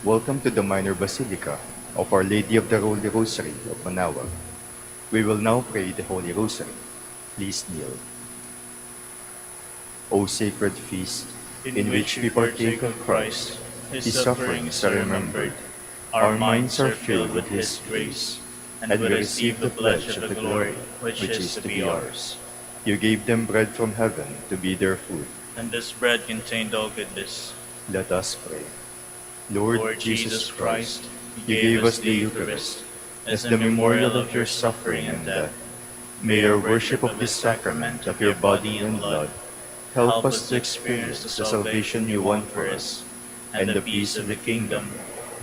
Welcome to the Minor Basilica of Our Lady of the Holy Rosary of Manaoag. We will now pray the Holy Rosary. Please kneel. O sacred feast, in which we partake of Christ, His sufferings are remembered, our minds are filled with His grace, and we receive the pledge of the glory which is to be ours. You gave them bread from heaven to be their food. And this bread contained all goodness. Let us pray. Lord Jesus Christ, you gave us the Eucharist as the memorial of your suffering and death. May our worship of this sacrament of your body and blood help us to experience the salvation you won for us and the peace of the kingdom,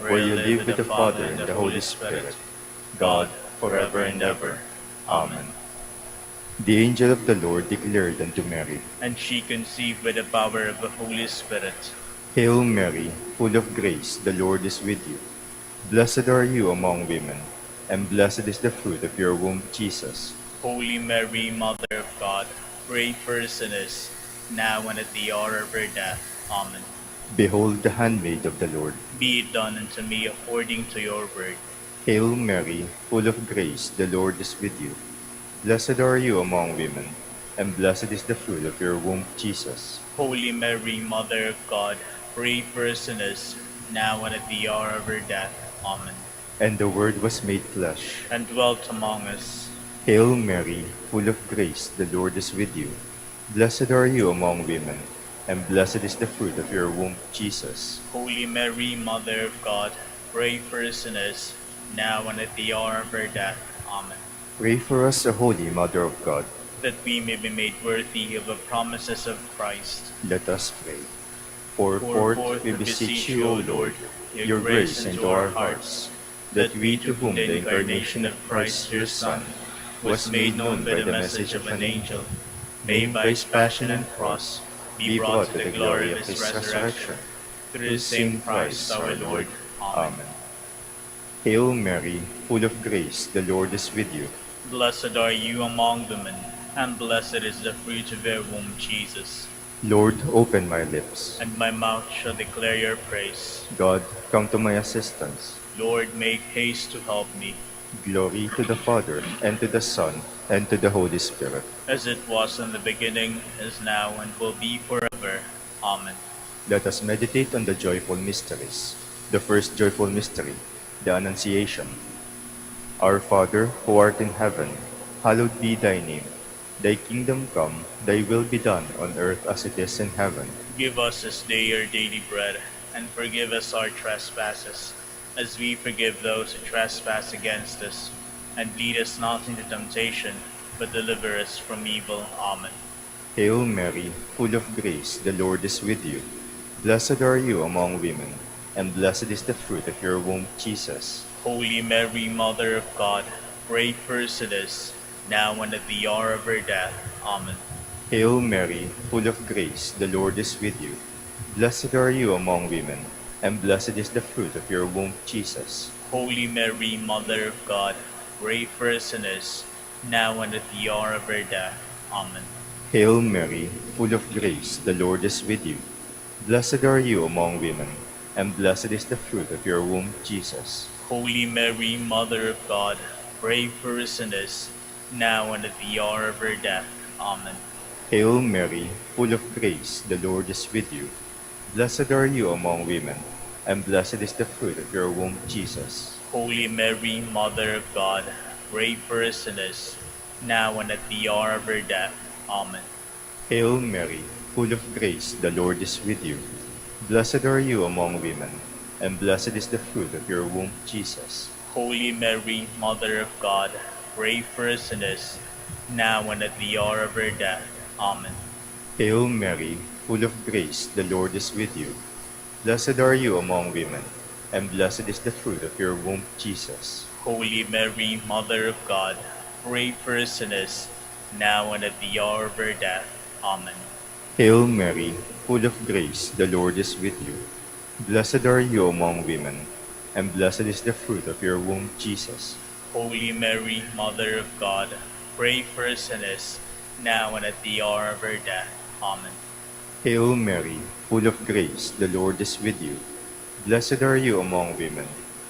where you live with the Father and the Holy Spirit, God, forever and ever. Amen. The angel of the Lord declared unto Mary, And she conceived by the power of the Holy Spirit. Hail Mary, full of grace, the Lord is with you. Blessed are you among women, and blessed is the fruit of your womb, Jesus. Holy Mary, Mother of God, pray for us sinners, now and at the hour of our death. Amen. Behold the handmaid of the Lord. Be it done unto me according to your word. Hail Mary, full of grace, the Lord is with you. Blessed are you among women, and blessed is the fruit of your womb, Jesus. Holy Mary, Mother of God, pray for us sinners, now and at the hour of our death. Amen. And the Word was made flesh, and dwelt among us. Hail Mary, full of grace, the Lord is with you. Blessed are you among women, and blessed is the fruit of your womb, Jesus. Holy Mary, Mother of God, pray for us sinners, now and at the hour of our death. Amen. Pray for us, O Holy Mother of God, that we may be made worthy of the promises of Christ. Let us pray. Pour forth, we beseech you, O Lord, your grace into our hearts, that we, to whom the incarnation of Christ your Son was made known by the message of an angel, may by his passion and cross be brought to the glory of his resurrection. Through the same Christ our Lord. Amen. Hail Mary, full of grace, the Lord is with you. Blessed are you among women, and blessed is the fruit of your womb, Jesus. Lord, open my lips, and my mouth shall declare your praise. God, come to my assistance. Lord, make haste to help me. Glory to the Father, and to the Son, and to the Holy Spirit. As it was in the beginning, is now, and will be forever. Amen. Let us meditate on the joyful mysteries. The first joyful mystery, the Annunciation. Our Father, who art in heaven, hallowed be thy name. Thy kingdom come, thy will be done on earth as it is in heaven. Give us this day our daily bread, and forgive us our trespasses, as we forgive those who trespass against us. And lead us not into temptation, but deliver us from evil. Amen. Hail Mary, full of grace, the Lord is with you. Blessed are you among women, and blessed is the fruit of your womb, Jesus. Holy Mary, Mother of God, pray for us sinners, now and at the hour of our death. Amen. Hail Mary, full of grace, the Lord is with you. Blessed are you among women, and blessed is the fruit of your womb, Jesus. Holy Mary, Mother of God, pray for us sinners, now and at the hour of our death. Amen. Hail Mary, full of grace, the Lord is with you. Blessed are you among women, and blessed is the fruit of your womb, Jesus. Holy Mary, Mother of God, pray for us sinners, now and at the hour of our death. Amen. Hail Mary, full of grace, the Lord is with you. Blessed are you among women, and blessed is the fruit of your womb, Jesus. Holy Mary, Mother of God, pray for us sinners, now and at the hour of our death. Amen. Hail Mary, full of grace, the Lord is with you. Blessed are you among women, and blessed is the fruit of your womb, Jesus. Holy Mary, Mother of God, pray for us sinners, now and at the hour of our death. Amen. Hail Mary, full of grace, the Lord is with you. Blessed are you among women, and blessed is the fruit of your womb, Jesus. Holy Mary, Mother of God, pray for us sinners, now and at the hour of our death. Amen. Hail Mary, full of grace, the Lord is with you. Blessed are you among women, and blessed is the fruit of your womb, Jesus. Holy Mary, Mother of God, pray for us sinners, now and at the hour of our death. Amen. Hail Mary, full of grace, the Lord is with you. Blessed are you among women,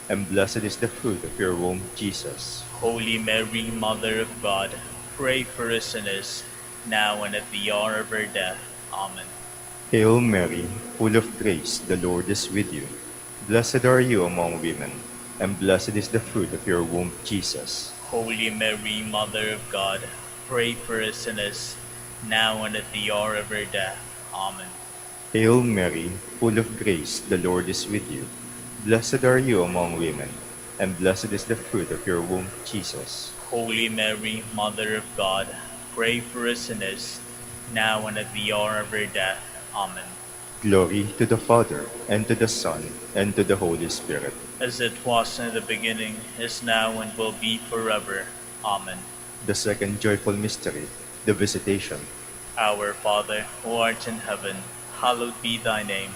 and blessed is the fruit of your womb, Jesus. Holy Mary, Mother of God, pray for us sinners, now and at the hour of our death. Amen. Hail Mary, full of grace, the Lord is with you. Blessed are you among women, and blessed is the fruit of your womb, Jesus. Holy Mary, Mother of God, pray for us sinners, now and at the hour of our death. Amen. Hail Mary, full of grace, the Lord is with you. Blessed are you among women, and blessed is the fruit of your womb, Jesus. Holy Mary, Mother of God, pray for us sinners, now and at the hour of our death. Amen. Glory to the Father, and to the Son, and to the Holy Spirit. As it was in the beginning, is now, and will be forever. Amen. The second joyful mystery, the Visitation. Our Father, who art in heaven, hallowed be thy name.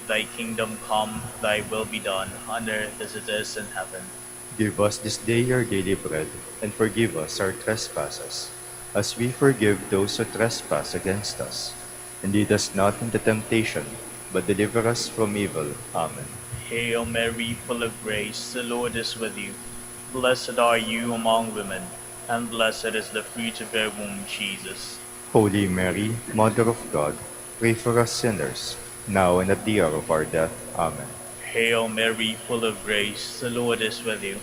Thy kingdom come, thy will be done, on earth as it is in heaven. Give us this day our daily bread, and forgive us our trespasses, as we forgive those who trespass against us. And lead us not into temptation, but deliver us from evil. Amen. Hail Mary, full of grace, the Lord is with you. Blessed are you among women, and blessed is the fruit of your womb, Jesus. Holy Mary, Mother of God, pray for us sinners, now and at the hour of our death. Amen. Hail Mary, full of grace, the Lord is with you.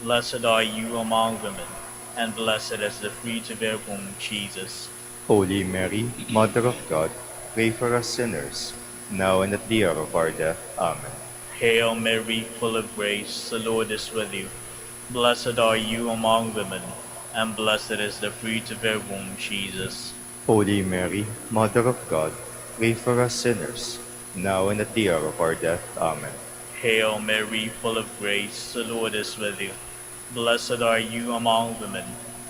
Blessed are you among women, and blessed is the fruit of your womb, Jesus. Holy Mary, Mother of God, pray for us sinners, now and at the hour of our death. Amen. Hail Mary, full of grace, the Lord is with you. Blessed are you among women, and blessed is the fruit of your womb, Jesus. Holy Mary, Mother of God, pray for us sinners, now and at the hour of our death. Amen. Hail Mary, full of grace, the Lord is with you. Blessed are you among women,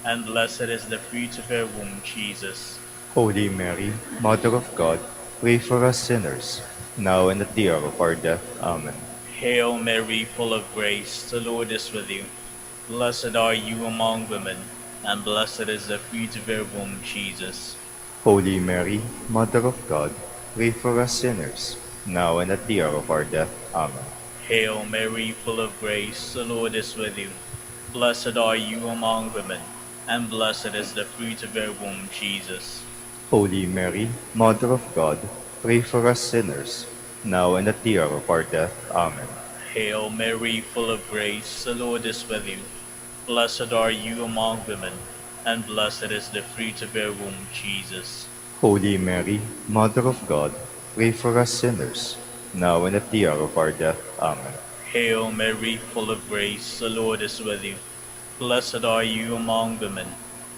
and blessed is the fruit of your womb, Jesus. Holy Mary, Mother of God, pray for us sinners, now and at the hour of our death. Amen. Hail Mary, full of grace, the Lord is with you. Blessed are you among women, and blessed is the fruit of your womb, Jesus. Holy Mary, Mother of God, pray for us sinners, now and at the hour of our death. Amen. Hail Mary, full of grace, the Lord is with you. Blessed are you among women, and blessed is the fruit of your womb, Jesus. Holy Mary, Mother of God, pray for us sinners, now and at the hour of our death. Amen. Hail Mary, full of grace, the Lord is with you. Blessed are you among women, and blessed is the fruit of your womb, Jesus. Holy Mary, Mother of God, pray for us sinners, now and at the hour of our death. Amen. Hail Mary, full of grace, the Lord is with you. Blessed are you among women,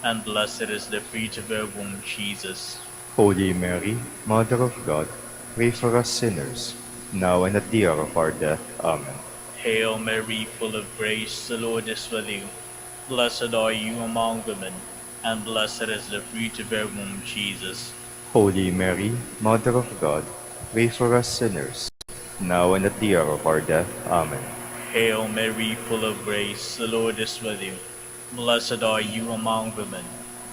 and blessed is the fruit of your womb, Jesus. Holy Mary, Mother of God, pray for us sinners, now and at the hour of our death. Amen. Hail Mary, full of grace, the Lord is with you. Blessed are you among women, and blessed is the fruit of your womb, Jesus. Holy Mary, Mother of God, pray for us sinners, now and at the hour of our death. Amen. Hail Mary, full of grace, the Lord is with you. Blessed are you among women,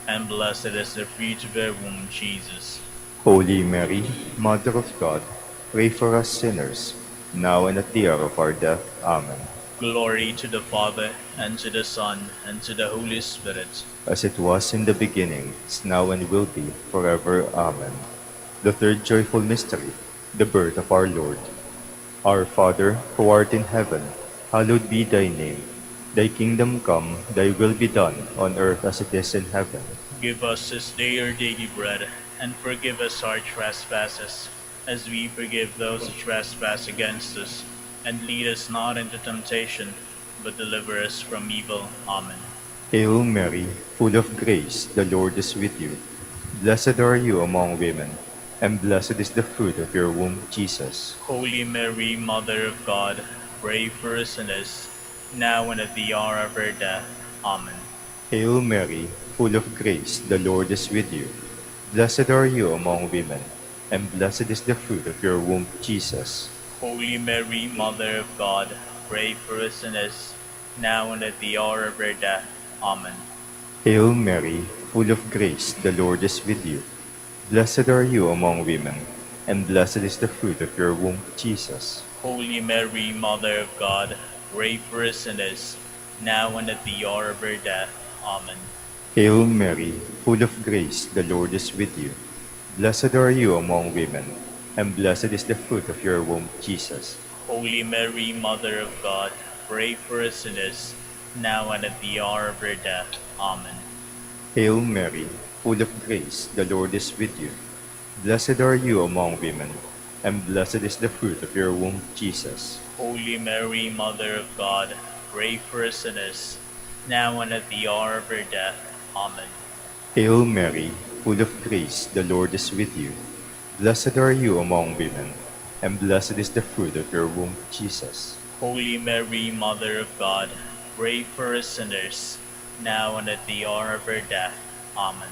and blessed is the fruit of your womb, Jesus. Holy Mary, Mother of God, pray for us sinners, now and at the hour of our death. Amen. Glory to the Father, and to the Son, and to the Holy Spirit. As it was in the beginning, is now and will be, forever. Amen. The third joyful mystery, the birth of our Lord. Our Father, who art in heaven, hallowed be thy name. Thy kingdom come, thy will be done, on earth as it is in heaven. Give us this day our daily bread, and forgive us our trespasses, as we forgive those who trespass against us. And lead us not into temptation, but deliver us from evil. Amen. Hail Mary, full of grace, the Lord is with you. Blessed are you among women, and blessed is the fruit of your womb, Jesus. Holy Mary, Mother of God, pray for us sinners, now and at the hour of our death. Amen. Hail Mary, full of grace, the Lord is with you. Blessed are you among women, and blessed is the fruit of your womb, Jesus. Holy Mary, Mother of God, pray for us sinners, now and at the hour of our death. Amen. Hail Mary, full of grace, the Lord is with you. Blessed are you among women, and blessed is the fruit of your womb, Jesus. Holy Mary, Mother of God, pray for us sinners, now and at the hour of our death. Amen. Hail Mary, full of grace, the Lord is with you. Blessed are you among women, and blessed is the fruit of your womb, Jesus. Holy Mary, Mother of God, pray for us sinners, now and at the hour of our death. Amen. Hail Mary, full of grace, the Lord is with you. Blessed are you among women, and blessed is the fruit of your womb, Jesus. Holy Mary, Mother of God, pray for us sinners, now and at the hour of our death. Amen. Hail Mary, full of grace, the Lord is with you. Blessed are you among women, and blessed is the fruit of your womb, Jesus. Holy Mary, Mother of God, pray for us sinners, now and at the hour of our death. Amen.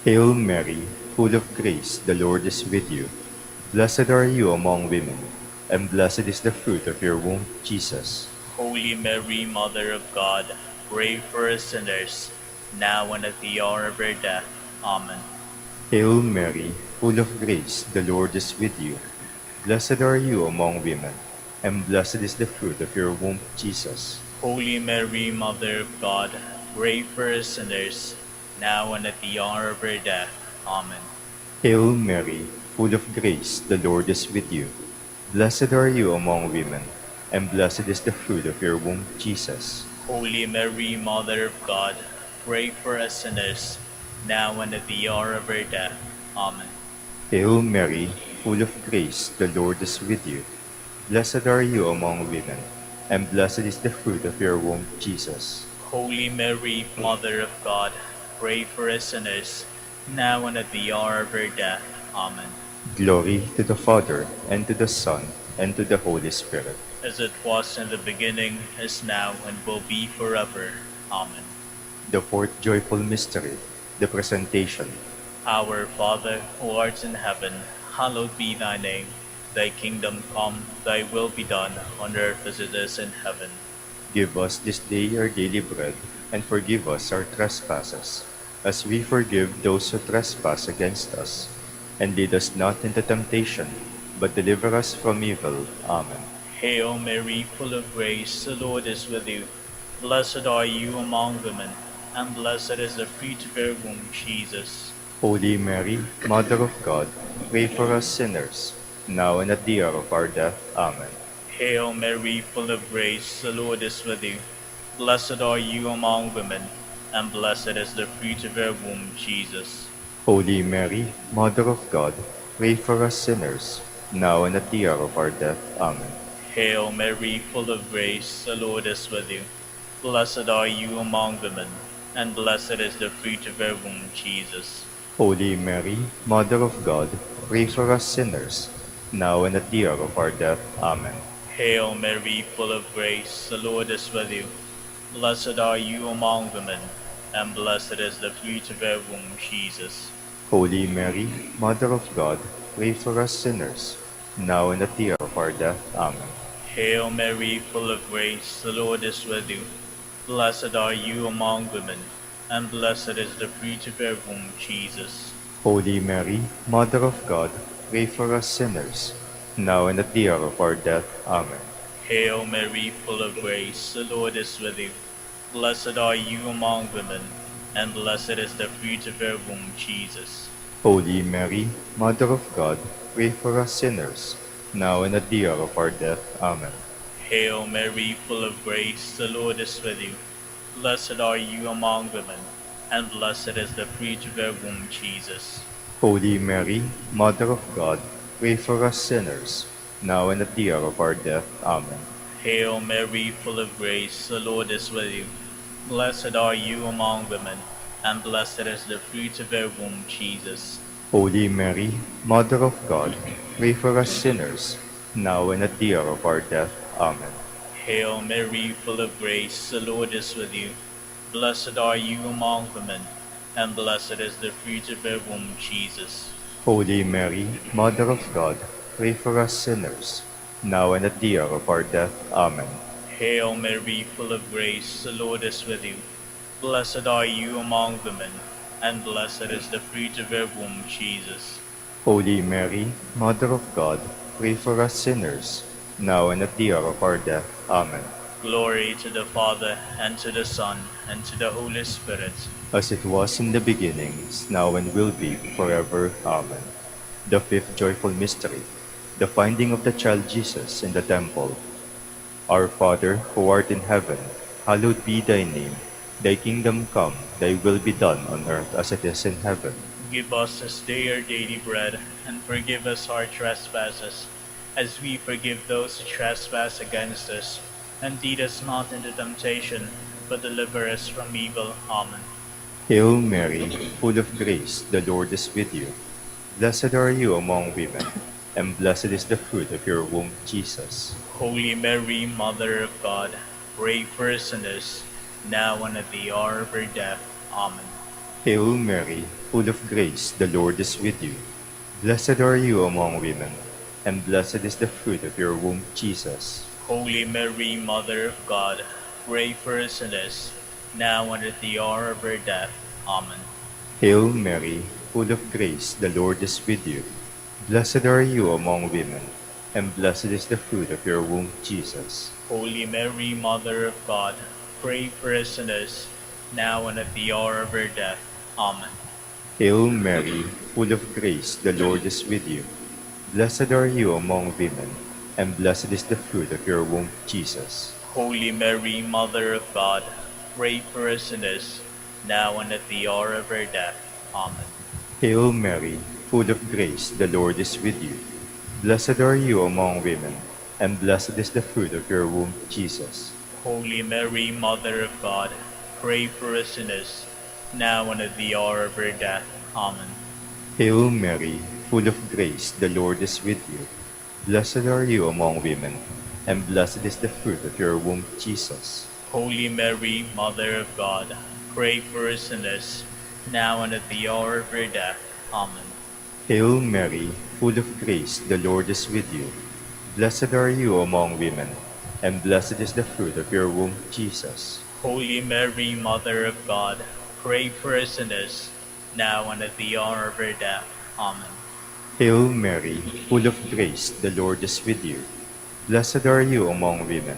Hail Mary, full of grace, the Lord is with you. Blessed are you among women, and blessed is the fruit of your womb, Jesus. Holy Mary, Mother of God, pray for us sinners, now and at the hour of our death. Amen. Hail Mary, full of grace, the Lord is with you. Blessed are you among women, and blessed is the fruit of your womb, Jesus. Holy Mary, Mother of God, pray for us sinners, now and at the hour of our death. Amen. Hail Mary, full of grace, the Lord is with you. Blessed are you among women, and blessed is the fruit of your womb, Jesus. Holy Mary, Mother of God, pray for us sinners, now and at the hour of our death. Amen. Hail Mary, full of grace, the Lord is with you. Blessed are you among women, and blessed is the fruit of your womb, Jesus. Holy Mary, Mother of God, pray for us sinners, now and at the hour of our death. Amen. Glory to the Father, and to the Son, and to the Holy Spirit. As it was in the beginning, is now, and will be forever. Amen. The fourth joyful mystery, the Presentation. Our Father, who art in heaven, hallowed be thy name. Thy kingdom come, thy will be done, on earth as it is in heaven. Give us this day our daily bread, and forgive us our trespasses, as we forgive those who trespass against us. And lead us not into temptation, but deliver us from evil. Amen. Hail Mary, full of grace, the Lord is with you. Blessed are you among women, and blessed is the fruit of your womb, Jesus. Holy Mary, Mother of God, pray for us sinners, now and at the hour of our death. Amen. Hail Mary, full of grace, the Lord is with you. Blessed are you among women, and blessed is the fruit of your womb, Jesus. Holy Mary, Mother of God, pray for us sinners, now and at the hour of our death. Amen. Hail Mary, full of grace, the Lord is with you. Blessed are you among women, and blessed is the fruit of your womb, Jesus. Holy Mary, Mother of God, pray for us sinners, now and at the hour of our death. Amen. Hail Mary, full of grace, the Lord is with you. Blessed are you among women, and blessed is the fruit of your womb, Jesus. Holy Mary, Mother of God, pray for us sinners, now and at the hour of our death. Amen. Hail Mary, full of grace, the Lord is with you. Blessed are you among women, and blessed is the fruit of your womb, Jesus. Holy Mary, Mother of God, pray for us sinners, now and at the hour of our death. Amen. Hail Mary, full of grace, the Lord is with you. Blessed are you among women, and blessed is the fruit of your womb, Jesus. Holy Mary, Mother of God, pray for us sinners, now and at the hour of our death. Amen. Hail Mary, full of grace, the Lord is with you. Blessed are you among women, and blessed is the fruit of your womb, Jesus. Holy Mary, Mother of God, pray for us sinners, now and at the hour of our death. Amen. Hail Mary, full of grace, the Lord is with you. Blessed are you among women, and blessed is the fruit of your womb, Jesus. Holy Mary, Mother of God, pray for us sinners, now and at the hour of our death. Amen. Hail Mary, full of grace, the Lord is with you. Blessed are you among women, and blessed is the fruit of your womb, Jesus. Holy Mary, Mother of God, pray for us sinners, now and at the hour of our death. Amen. Hail Mary, full of grace, the Lord is with you. Blessed are you among women, and blessed is the fruit of your womb, Jesus. Holy Mary, Mother of God, pray for us sinners, now and at the hour of our death. Amen. Glory to the Father, and to the Son, and to the Holy Spirit. As it was in the beginning, is now and will be, forever. Amen. The fifth joyful mystery, the finding of the child Jesus in the temple. Our Father, who art in heaven, hallowed be thy name. Thy kingdom come, thy will be done on earth as it is in heaven. Give us this day our daily bread, and forgive us our trespasses, as we forgive those who trespass against us. And lead us not into temptation, but deliver us from evil. Amen. Hail Mary, full of grace, the Lord is with you. Blessed are you among women, and blessed is the fruit of your womb, Jesus. Holy Mary, Mother of God, pray for us sinners, now and at the hour of our death. Amen. Hail Mary, full of grace, the Lord is with you. Blessed are you among women, and blessed is the fruit of your womb, Jesus. Holy Mary, Mother of God, pray for us sinners, now and at the hour of our death. Amen. Hail Mary, full of grace, the Lord is with you. Blessed are you among women, and blessed is the fruit of your womb, Jesus. Holy Mary, Mother of God, pray for us sinners, now and at the hour of our death. Amen. Hail Mary, full of grace, the Lord is with you. Blessed are you among women, and blessed is the fruit of your womb, Jesus. Holy Mary, Mother of God, pray for us sinners, now and at the hour of our death. Amen. Hail Mary, full of grace, the Lord is with you. Blessed are you among women, and blessed is the fruit of your womb, Jesus. Holy Mary, Mother of God, pray for us sinners, now and at the hour of our death. Amen. Hail Mary, full of grace, the Lord is with you. Blessed are you among women, and blessed is the fruit of your womb, Jesus. Holy Mary, Mother of God, pray for us sinners, now and at the hour of our death. Amen. Hail Mary, full of grace, the Lord is with you. Blessed are you among women, and blessed is the fruit of your womb, Jesus. Holy Mary, Mother of God, pray for us sinners, now and at the hour of our death. Amen. Hail Mary, full of grace, the Lord is with you. Blessed are you among women,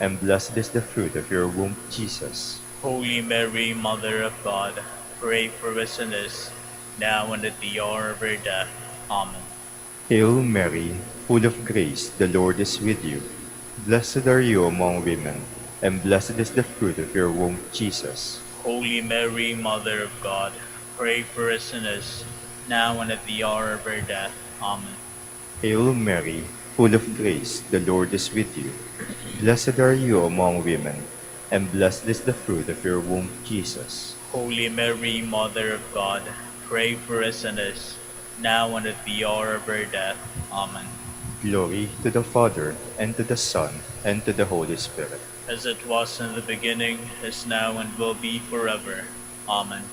and blessed is the fruit of your womb, Jesus. Holy Mary, Mother of God, pray for us sinners, now and at the hour of our death. Amen. Hail Mary, full of grace, the Lord is with you. Blessed are you among women, and blessed is the fruit of your womb, Jesus. Holy Mary, Mother of God, pray for us sinners, now and at the hour of our death. Amen. Hail Mary, full of grace, the Lord is with you. Blessed are you among women, and blessed is the fruit of your womb, Jesus. Holy Mary, Mother of God, pray for us sinners, now and at the hour of our death. Amen. Glory to the Father, and to the Son, and to the Holy Spirit. As it was in the beginning, is now, and will be forever. Amen.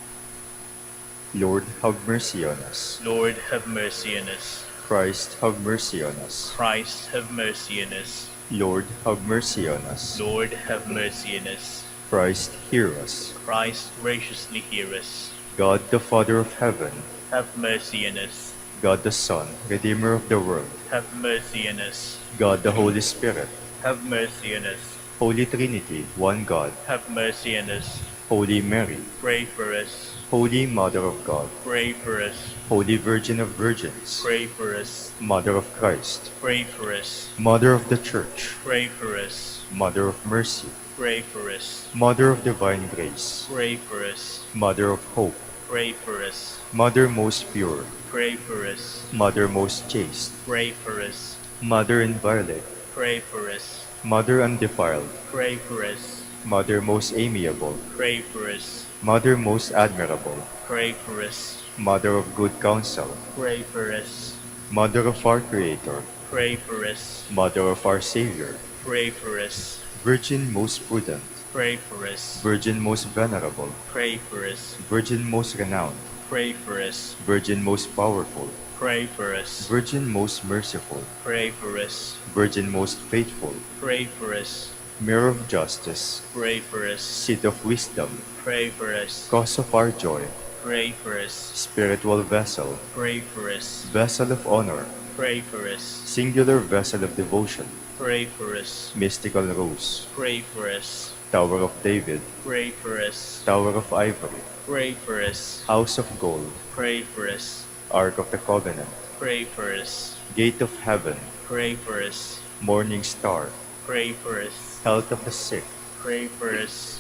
Lord, have mercy on us. Lord, have mercy on us. Christ, have mercy on us. Christ, have mercy on us. Lord, have mercy on us. Lord, have mercy on us. Christ, hear us. Christ, graciously hear us. God, the Father of heaven, Have mercy on us. God the Son, Redeemer of the world, Have mercy on us. God the Holy Spirit, Have mercy on us. Holy Trinity, one God, Have mercy on us. Holy Mary, Pray for us. Holy Mother of God, Pray for us. Holy Virgin of Virgins, Pray for us. Mother of Christ, Pray for us. Mother of the Church, Pray for us. Mother of Mercy, Pray for us. Mother of Divine Grace, Pray for us. Mother of Hope, Pray for us. Mother most pure, Pray for us. Mother most chaste, Pray for us. Mother inviolate, Pray for us. Mother undefiled, Pray for us. Mother most amiable, Pray for us. Mother most admirable, Pray for us. Mother of good counsel, Pray for us. Mother of our Creator, Pray for us. Mother of our Savior, Pray for us. Virgin most prudent, Pray for us. Virgin most venerable, Pray for us. Virgin most renowned, Pray for us. Virgin most powerful, Pray for us. Virgin most merciful, Pray for us. Virgin most faithful, Pray for us. Mirror of justice, Pray for us. Seat of wisdom, Pray for us. Cause of our joy, Pray for us. Spiritual vessel, Pray for us. Vessel of honor, Pray for us. Singular vessel of devotion, Pray for us. Mystical Rose, Pray for us. Tower of David, Pray for us. Tower of Ivory, Pray for us. House of Gold, Pray for us. Ark of the Covenant, Pray for us. Gate of Heaven, Pray for us. Morning Star, Pray for us. Health of the Sick, Pray for us.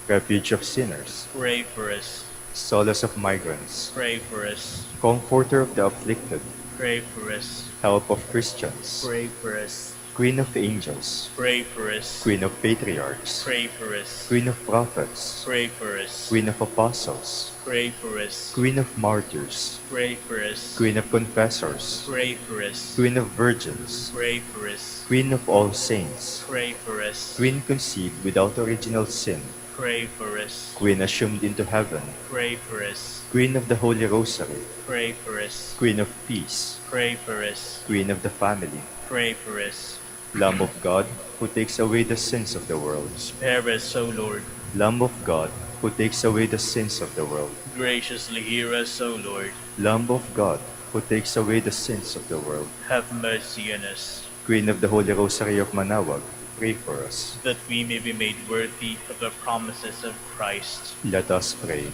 Refuge of Sinners, Pray for us. Solace of Migrants, Pray for us. Comforter of the Afflicted, Pray for us. Help of Christians, Pray for us. Queen of Angels, Pray for us. Queen of Patriarchs, Pray for us. Queen of Prophets, Pray for us. Queen of Apostles, Pray for us. Queen of Martyrs, Pray for us. Queen of Confessors, Pray for us. Queen of Virgins, Pray for us. Queen of all saints, Pray for us. Queen conceived without original sin, Pray for us. Queen assumed into heaven, Pray for us. Queen of the Holy Rosary, Pray for us. Queen of Peace, Pray for us. Queen of the Family, Pray for us. Lamb of God, who takes away the sins of the world, Spare us, O Lord. Lamb of God, who takes away the sins of the world, Graciously hear us, O Lord. Lamb of God, who takes away the sins of the world, Have mercy on us, Queen of the Holy Rosary of Manaoag, pray for us. that we may be made worthy of the promises of Christ. Let us pray.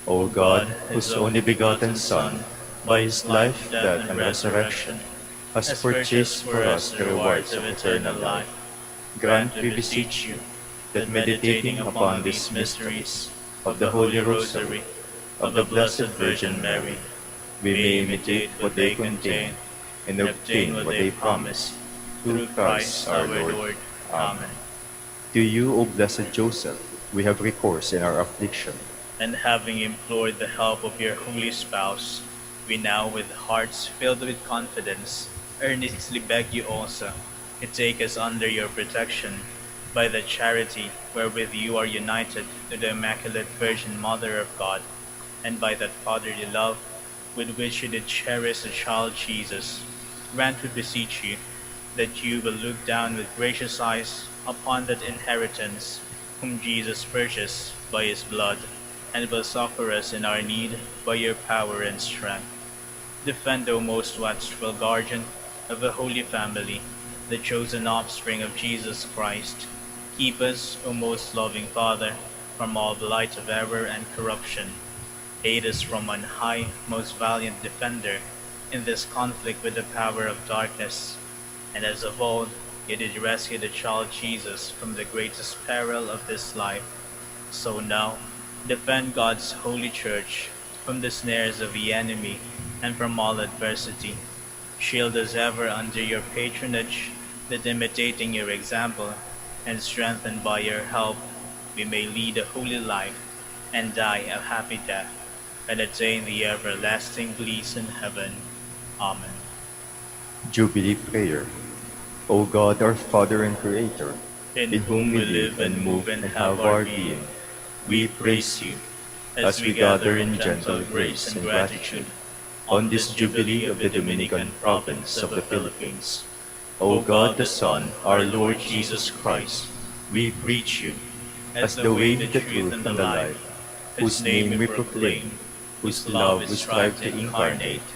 O God, whose only begotten Son, by his life, death, and resurrection, has purchased for us the rewards of eternal life, grant, we beseech you, that meditating upon these mysteries of the Holy Rosary of the Blessed Virgin Mary, we may imitate what they contain and obtain what they promise, through Christ our Lord. Amen. To you, O blessed Joseph, we have recourse in our affliction. And having implored the help of your holy spouse, we now, with hearts filled with confidence, earnestly beg you also to take us under your protection by the charity wherewith you are united to the Immaculate Virgin Mother of God, and by that fatherly love with which you did cherish the child Jesus. Grant, we beseech you, that you will look down with gracious eyes upon that inheritance whom Jesus purchased by his blood, and will succor us in our need by your power and strength. Defend, O most watchful guardian of the Holy Family, the chosen offspring of Jesus Christ. Keep us, O most loving Father, from all blight of error and corruption. Aid us from on high, most valiant defender, in this conflict with the power of darkness. And as of old, you did rescue the child Jesus from the greatest peril of this life, so now defend God's holy church from the snares of the enemy and from all adversity. Shield us ever under your patronage, that imitating your example, and strengthened by your help, we may lead a holy life, and die a happy death, and attain the everlasting bliss in heaven. Amen. Jubilee Prayer. O God, our Father and Creator, In whom we live and move and have our being, we praise you, as we gather in gentle grace and gratitude on this Jubilee of the Dominican province of the Philippines. O God the Son, our Lord Jesus Christ, we preach you as the way, the truth, and the life, whose name we proclaim, whose love we strive to incarnate.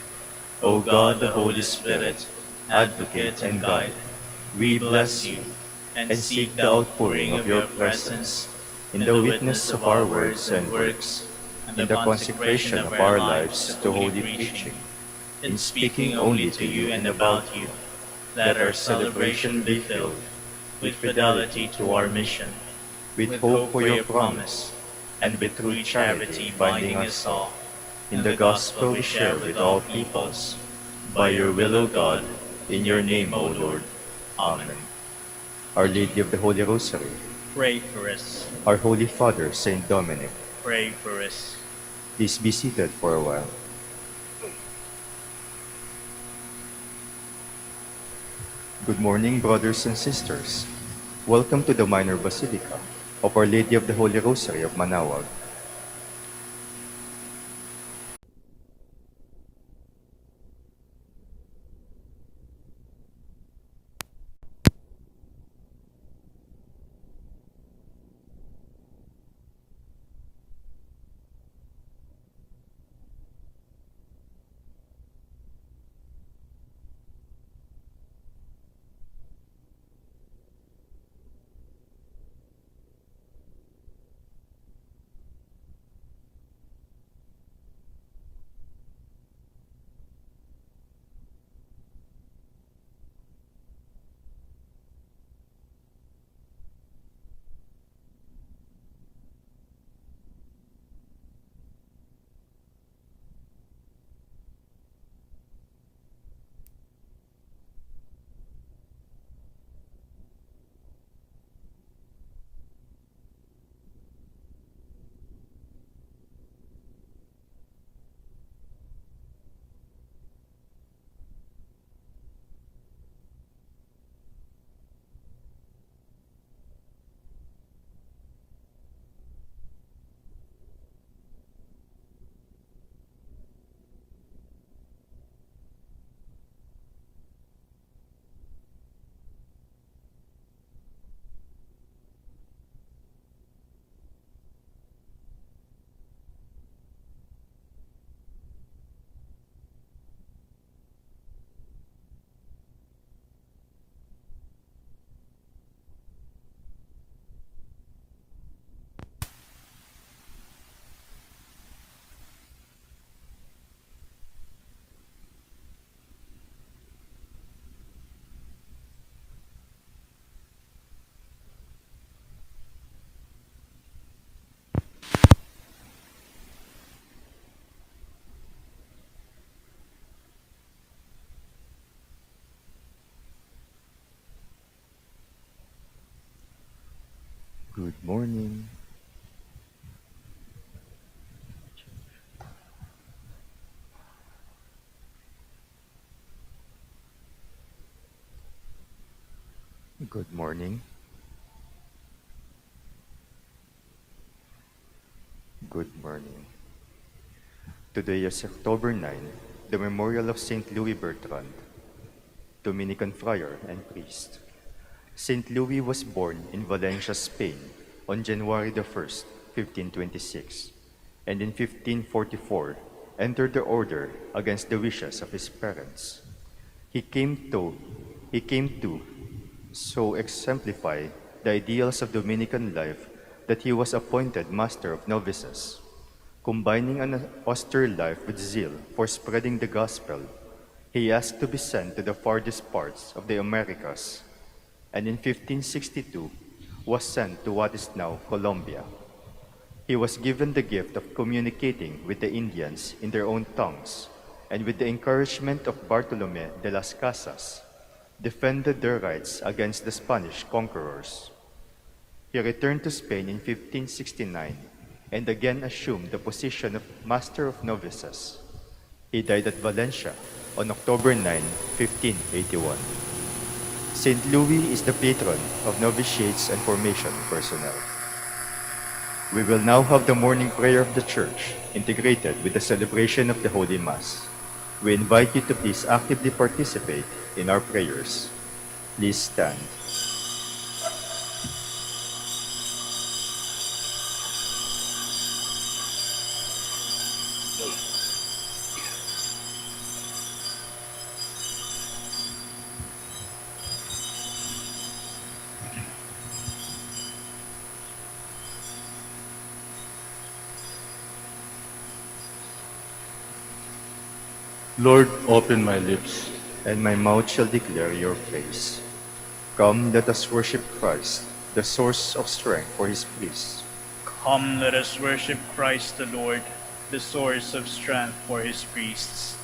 O God, the Holy Spirit, advocate and guide, we bless you and seek the outpouring of your presence in the witness of our words and works, in the consecration of our lives to holy preaching, in speaking only to you and about you. Let our celebration be filled with fidelity to our mission, with hope for your promise, and with true charity binding us all in the gospel we share with all peoples. By your will, O God, in your name, O Lord. Amen. Our Lady of the Holy Rosary, Pray for us. our Holy Father, Saint Dominic, Pray for us. please be seated for a while. Good morning, brothers and sisters. Welcome to the Minor Basilica of Our Lady of the Holy Rosary of Manaoag. Good morning. Good morning. Good morning. Today is October 9, the memorial of Saint Louis Bertrand, Dominican friar and priest. Saint Louis was born in Valencia, Spain on January the 1st, 1526, and in 1544 entered the order against the wishes of his parents. He came to so exemplify the ideals of Dominican life that he was appointed master of novices. Combining an austere life with zeal for spreading the gospel, he asked to be sent to the farthest parts of the Americas, and in 1562 was sent to what is now Colombia. He was given the gift of communicating with the Indians in their own tongues, and with the encouragement of Bartolome de las Casas, defended their rights against the Spanish conquerors. He returned to Spain in 1569 and again assumed the position of Master of Novices. He died at Valencia on October 9, 1581. Saint Louis is the patron of novitiates and formation personnel. We will now have the morning prayer of the Church integrated with the celebration of the Holy Mass. We invite you to please actively participate in our prayers. Please stand. Lord, open my lips. And my mouth shall declare your praise. Come, let us worship Christ, the source of strength for his priests. Come, let us worship Christ the Lord, the source of strength for his priests.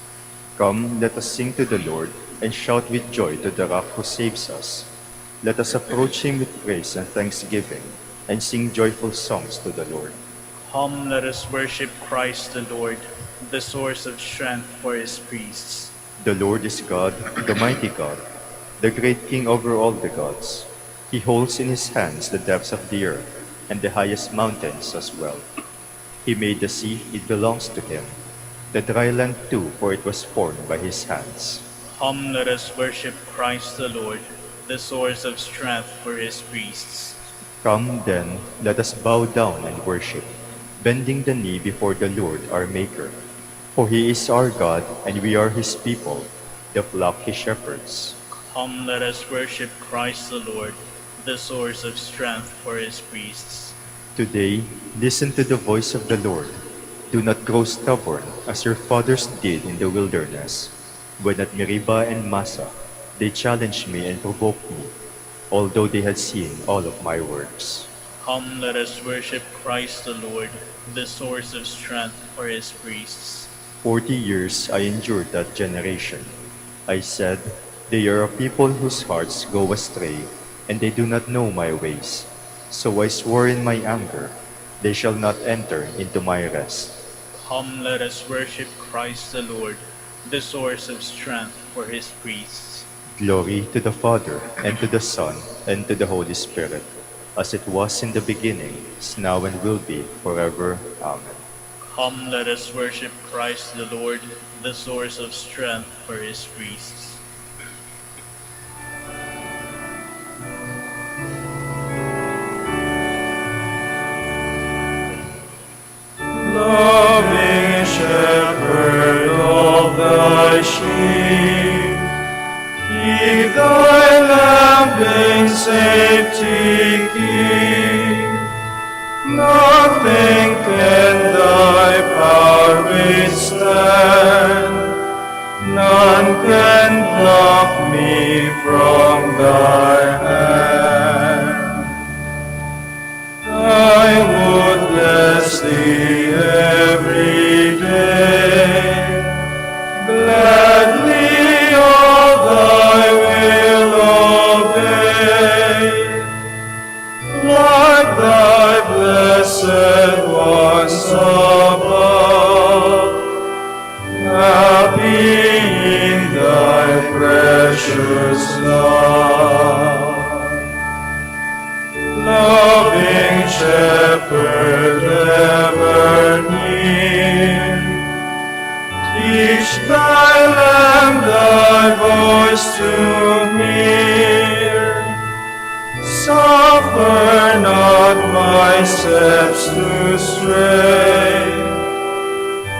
Come, let us sing to the Lord and shout with joy to the rock who saves us. Let us approach him with praise and thanksgiving and sing joyful songs to the Lord. Come, let us worship Christ the Lord, the source of strength for his priests. The Lord is God, the mighty God, the great King over all the gods. He holds in his hands the depths of the earth and the highest mountains as well. He made the sea, it belongs to him. The dry land too, for it was formed by his hands. Come, let us worship Christ the Lord, the source of strength for his priests. Come then, let us bow down and worship, bending the knee before the Lord our Maker. For he is our God, and we are his people, the flock he shepherds. Come, let us worship Christ the Lord, the source of strength for his priests. Today, listen to the voice of the Lord. Do not grow stubborn, as your fathers did in the wilderness, when at Meribah and Massa they challenged me and provoked me, although they had seen all of my works. Come, let us worship Christ the Lord, the source of strength for his priests. 40 years I endured that generation. I said, they are a people whose hearts go astray, and they do not know my ways. So I swore in my anger, they shall not enter into my rest. Come, let us worship Christ the Lord, the source of strength for his priests. Glory to the Father, and to the Son, and to the Holy Spirit, as it was in the beginning, is now, and will be, forever. Amen. Come, let us worship Christ the Lord, the source of strength for his priests. Loving shepherd of thy sheep, keep thy lamb in safety keep. Nothing can thy power withstand, none can pluck me from thy hand. I would bless thee every day, gladly all thy will obey. blessed ones above, happy in thy precious love. Loving Shepherd ever near, teach thy lamb thy voice to hear. Suffer not my steps to stray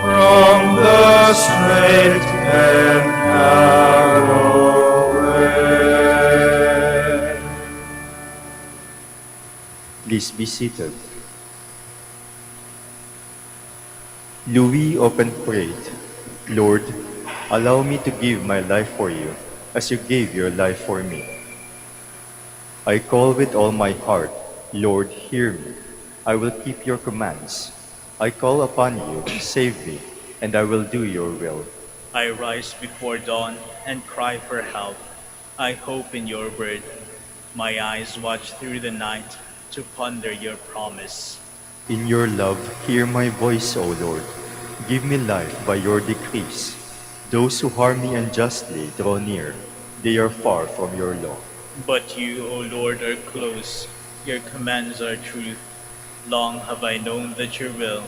from the straight and narrow way. Please be seated. Louis often prayed, Lord, allow me to give my life for you as you gave your life for me. I call with all my heart, Lord, hear me. I will keep your commands. I call upon you, save me, and I will do your will. I rise before dawn and cry for help. I hope in your word. My eyes watch through the night to ponder your promise. In your love, hear my voice, O Lord. Give me life by your decrees. Those who harm me unjustly draw near. They are far from your law. But you, O Lord, are close. Your commands are truth. Long have I known that your will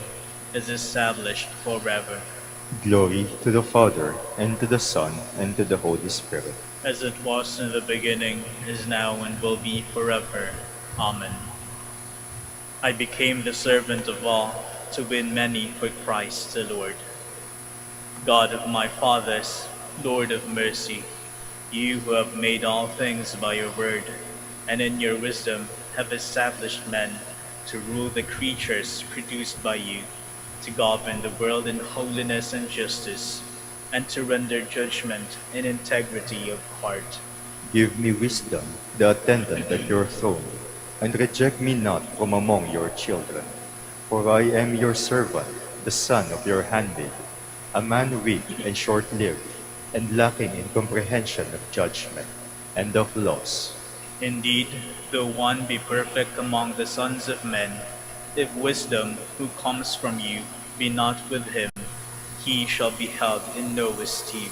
is established forever. Glory to the Father, and to the Son, and to the Holy Spirit. As it was in the beginning, is now, and will be forever. Amen. I became the servant of all, to win many for Christ the Lord. God of my fathers, Lord of mercy, you who have made all things by your word, and in your wisdom have established men to rule the creatures produced by you, to govern the world in holiness and justice, and to render judgment in integrity of heart. Give me wisdom, the attendant at your throne, and reject me not from among your children. For I am your servant, the son of your handmaid, a man weak and short-lived, and lacking in comprehension of judgment and of laws. Indeed, though one be perfect among the sons of men, if wisdom, who comes from you, be not with him, he shall be held in no esteem.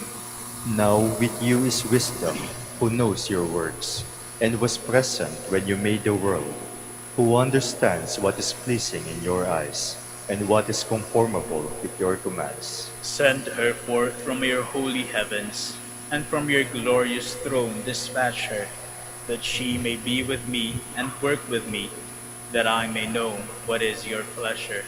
Now with you is wisdom, who knows your works, and was present when you made the world, who understands what is pleasing in your eyes, and what is conformable with your commands. Send her forth from your holy heavens, and from your glorious throne dispatch her, that she may be with me and work with me, that I may know what is your pleasure.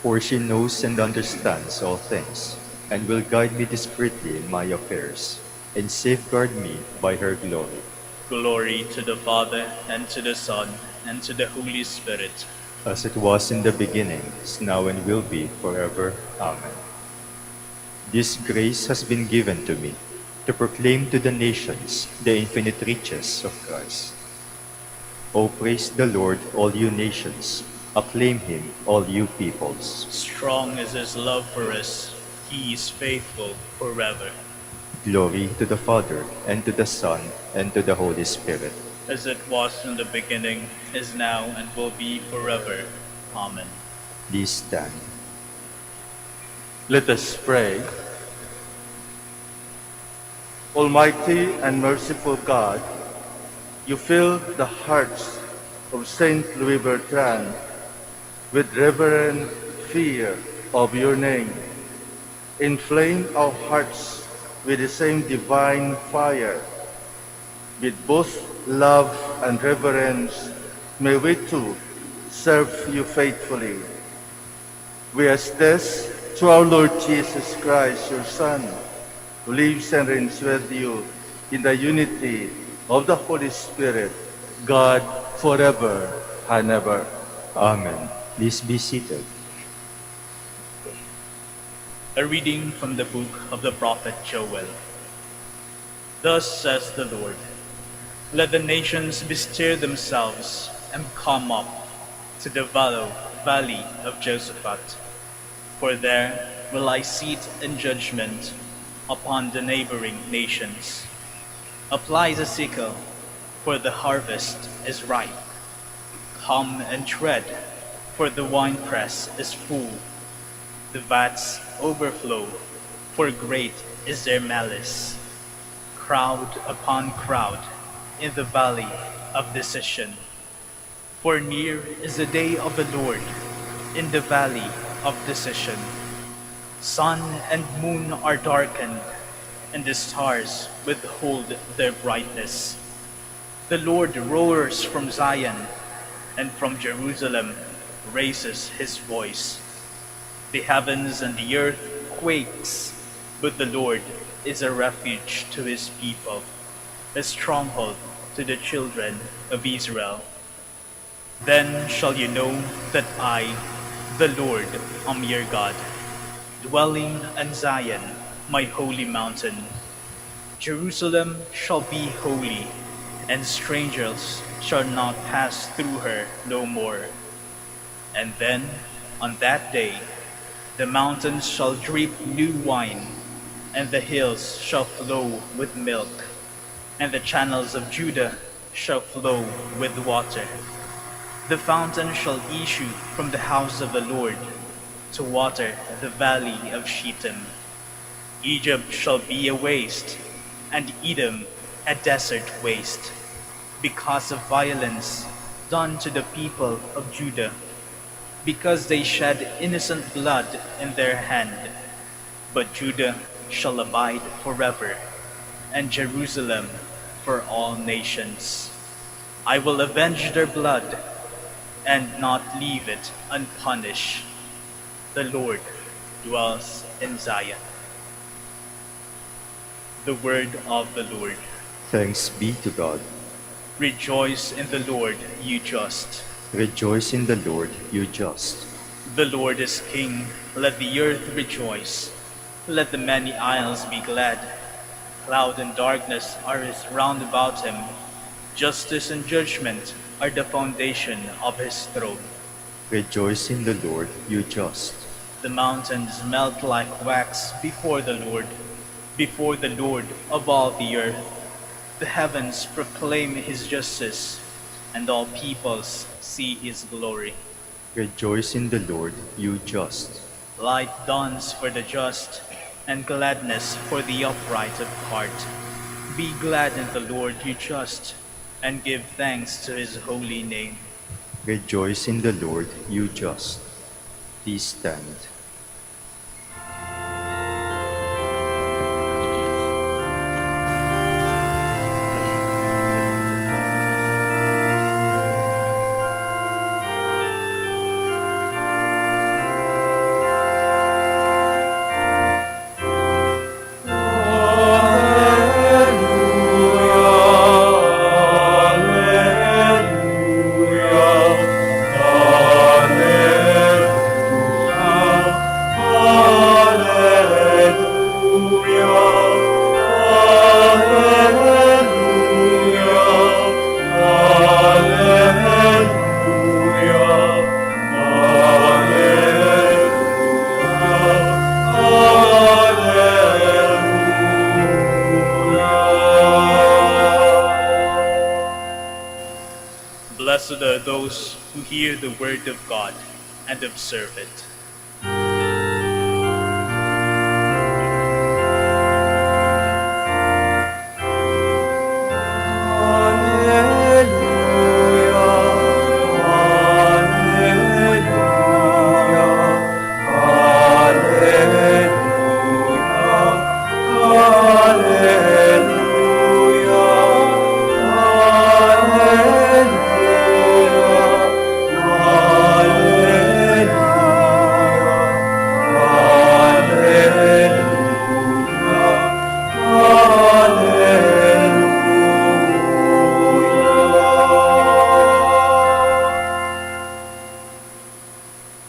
For she knows and understands all things, and will guide me discreetly in my affairs, and safeguard me by her glory. Glory to the Father, and to the Son, and to the Holy Spirit. As it was in the beginning, is now, and will be forever. Amen. This grace has been given to me, to proclaim to the nations the infinite riches of Christ. O praise the Lord, all you nations. Acclaim him, all you peoples. Strong is his love for us. He is faithful forever. Glory to the Father, and to the Son, and to the Holy Spirit. As it was in the beginning, is now, and will be forever. Amen. Please stand. Let us pray. Almighty and merciful God, you filled the hearts of Saint Louis Bertrand with reverent fear of your name. Inflame our hearts with the same divine fire. With both love and reverence, may we too serve you faithfully. We ask this through our Lord Jesus Christ, your Son, who lives and reigns with you in the unity of the Holy Spirit, God, forever and ever. Amen. Please be seated. A reading from the book of the prophet Joel. Thus says the Lord, let the nations bestir themselves and come up to the valley of Josaphat. For there will I sit in judgment upon the neighboring nations. Apply the sickle, for the harvest is ripe. Come and tread, for the winepress is full, the vats overflow, for great is their malice. Crowd upon crowd in the valley of decision. For near is the day of the Lord in the valley of decision. Sun and moon are darkened, and the stars withhold their brightness. The Lord roars from Zion, and from Jerusalem raises his voice. The heavens and the earth quakes, but the Lord is a refuge to his people, a stronghold to the children of Israel. Then shall you know that I, the Lord, am your God, dwelling in Zion, my holy mountain. Jerusalem shall be holy, and strangers shall not pass through her no more. And then, on that day, the mountains shall drip new wine, and the hills shall flow with milk, and the channels of Judah shall flow with water. The fountain shall issue from the house of the Lord to water the valley of Shittim. Egypt shall be a waste, and Edom a desert waste, because of violence done to the people of Judah, because they shed innocent blood in their hand. But Judah shall abide forever, and Jerusalem for all nations. I will avenge their blood, and not leave it unpunished. The Lord dwells in Zion. The word of the Lord. Thanks be to God. Rejoice in the Lord, you just. Rejoice in the Lord, you just. The Lord is King. Let the earth rejoice. Let the many isles be glad. Cloud and darkness are round about him. Justice and judgment are the foundation of his throne. Rejoice in the Lord, you just. The mountains melt like wax before the Lord of all the earth. The heavens proclaim his justice, and all peoples see his glory. Rejoice in the Lord, you just. Light dawns for the just, and gladness for the upright of heart. Be glad in the Lord, you just, and give thanks to his holy name. Rejoice in the Lord, you just. Please stand. Blessed are those who hear the word of God and observe it.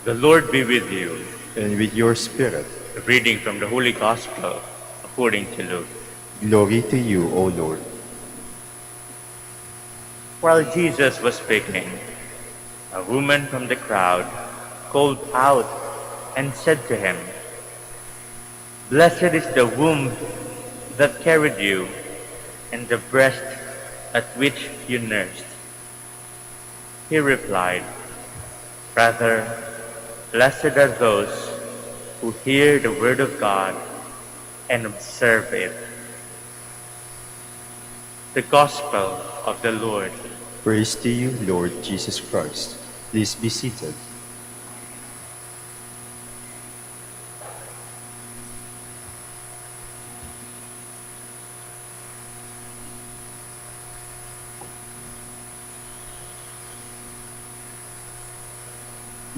The Lord be with you. And with your spirit. A reading from the Holy Gospel according to Luke. Glory to you, O Lord. While Jesus was speaking, a woman from the crowd called out and said to him, "Blessed is the womb that carried you, and the breast at which you nursed." He replied, Rather, blessed are those who hear the word of God and observe it. The Gospel of the Lord. Praise to you, Lord Jesus Christ. Please be seated.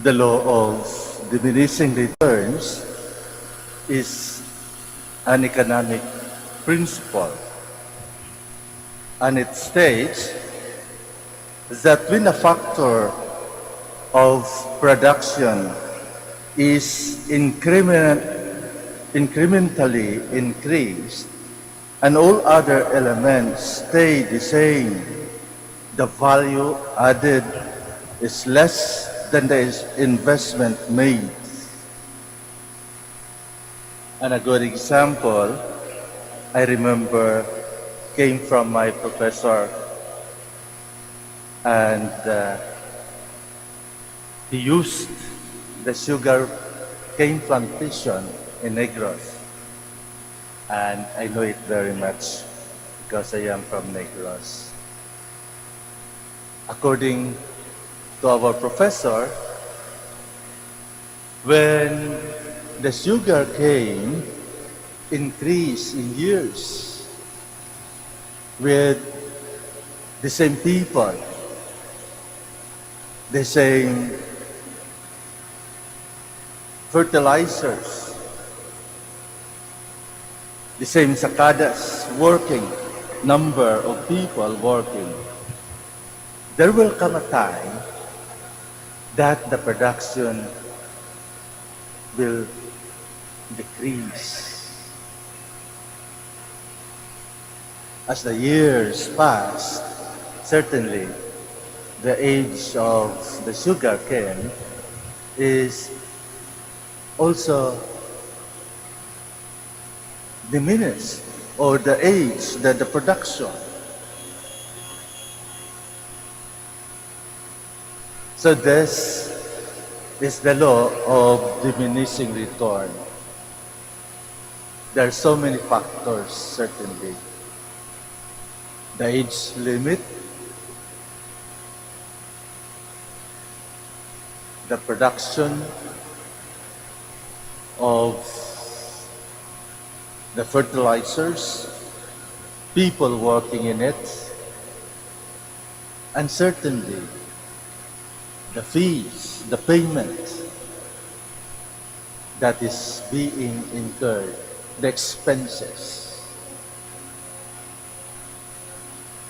The law of diminishing returns is an economic principle, and it states that when a factor of production is incrementally increased and all other elements stay the same, the value added is less than the investment made. And a good example, I remember, came from my professor, and he used the sugar cane plantation in Negros. And I know it very much because I am from Negros. According to our professor, when the sugar cane increased in years with the same people, the same fertilizers, the same sakadas working, number of people working, there will come a time that the production will decrease. As the years pass, certainly the age of the sugar cane is also diminished, or the age that the production. So this is the law of diminishing return. There are so many factors, certainly. The age limit, the production of the fertilizers, people working in it, and certainly the fees, the payment that is being incurred, the expenses.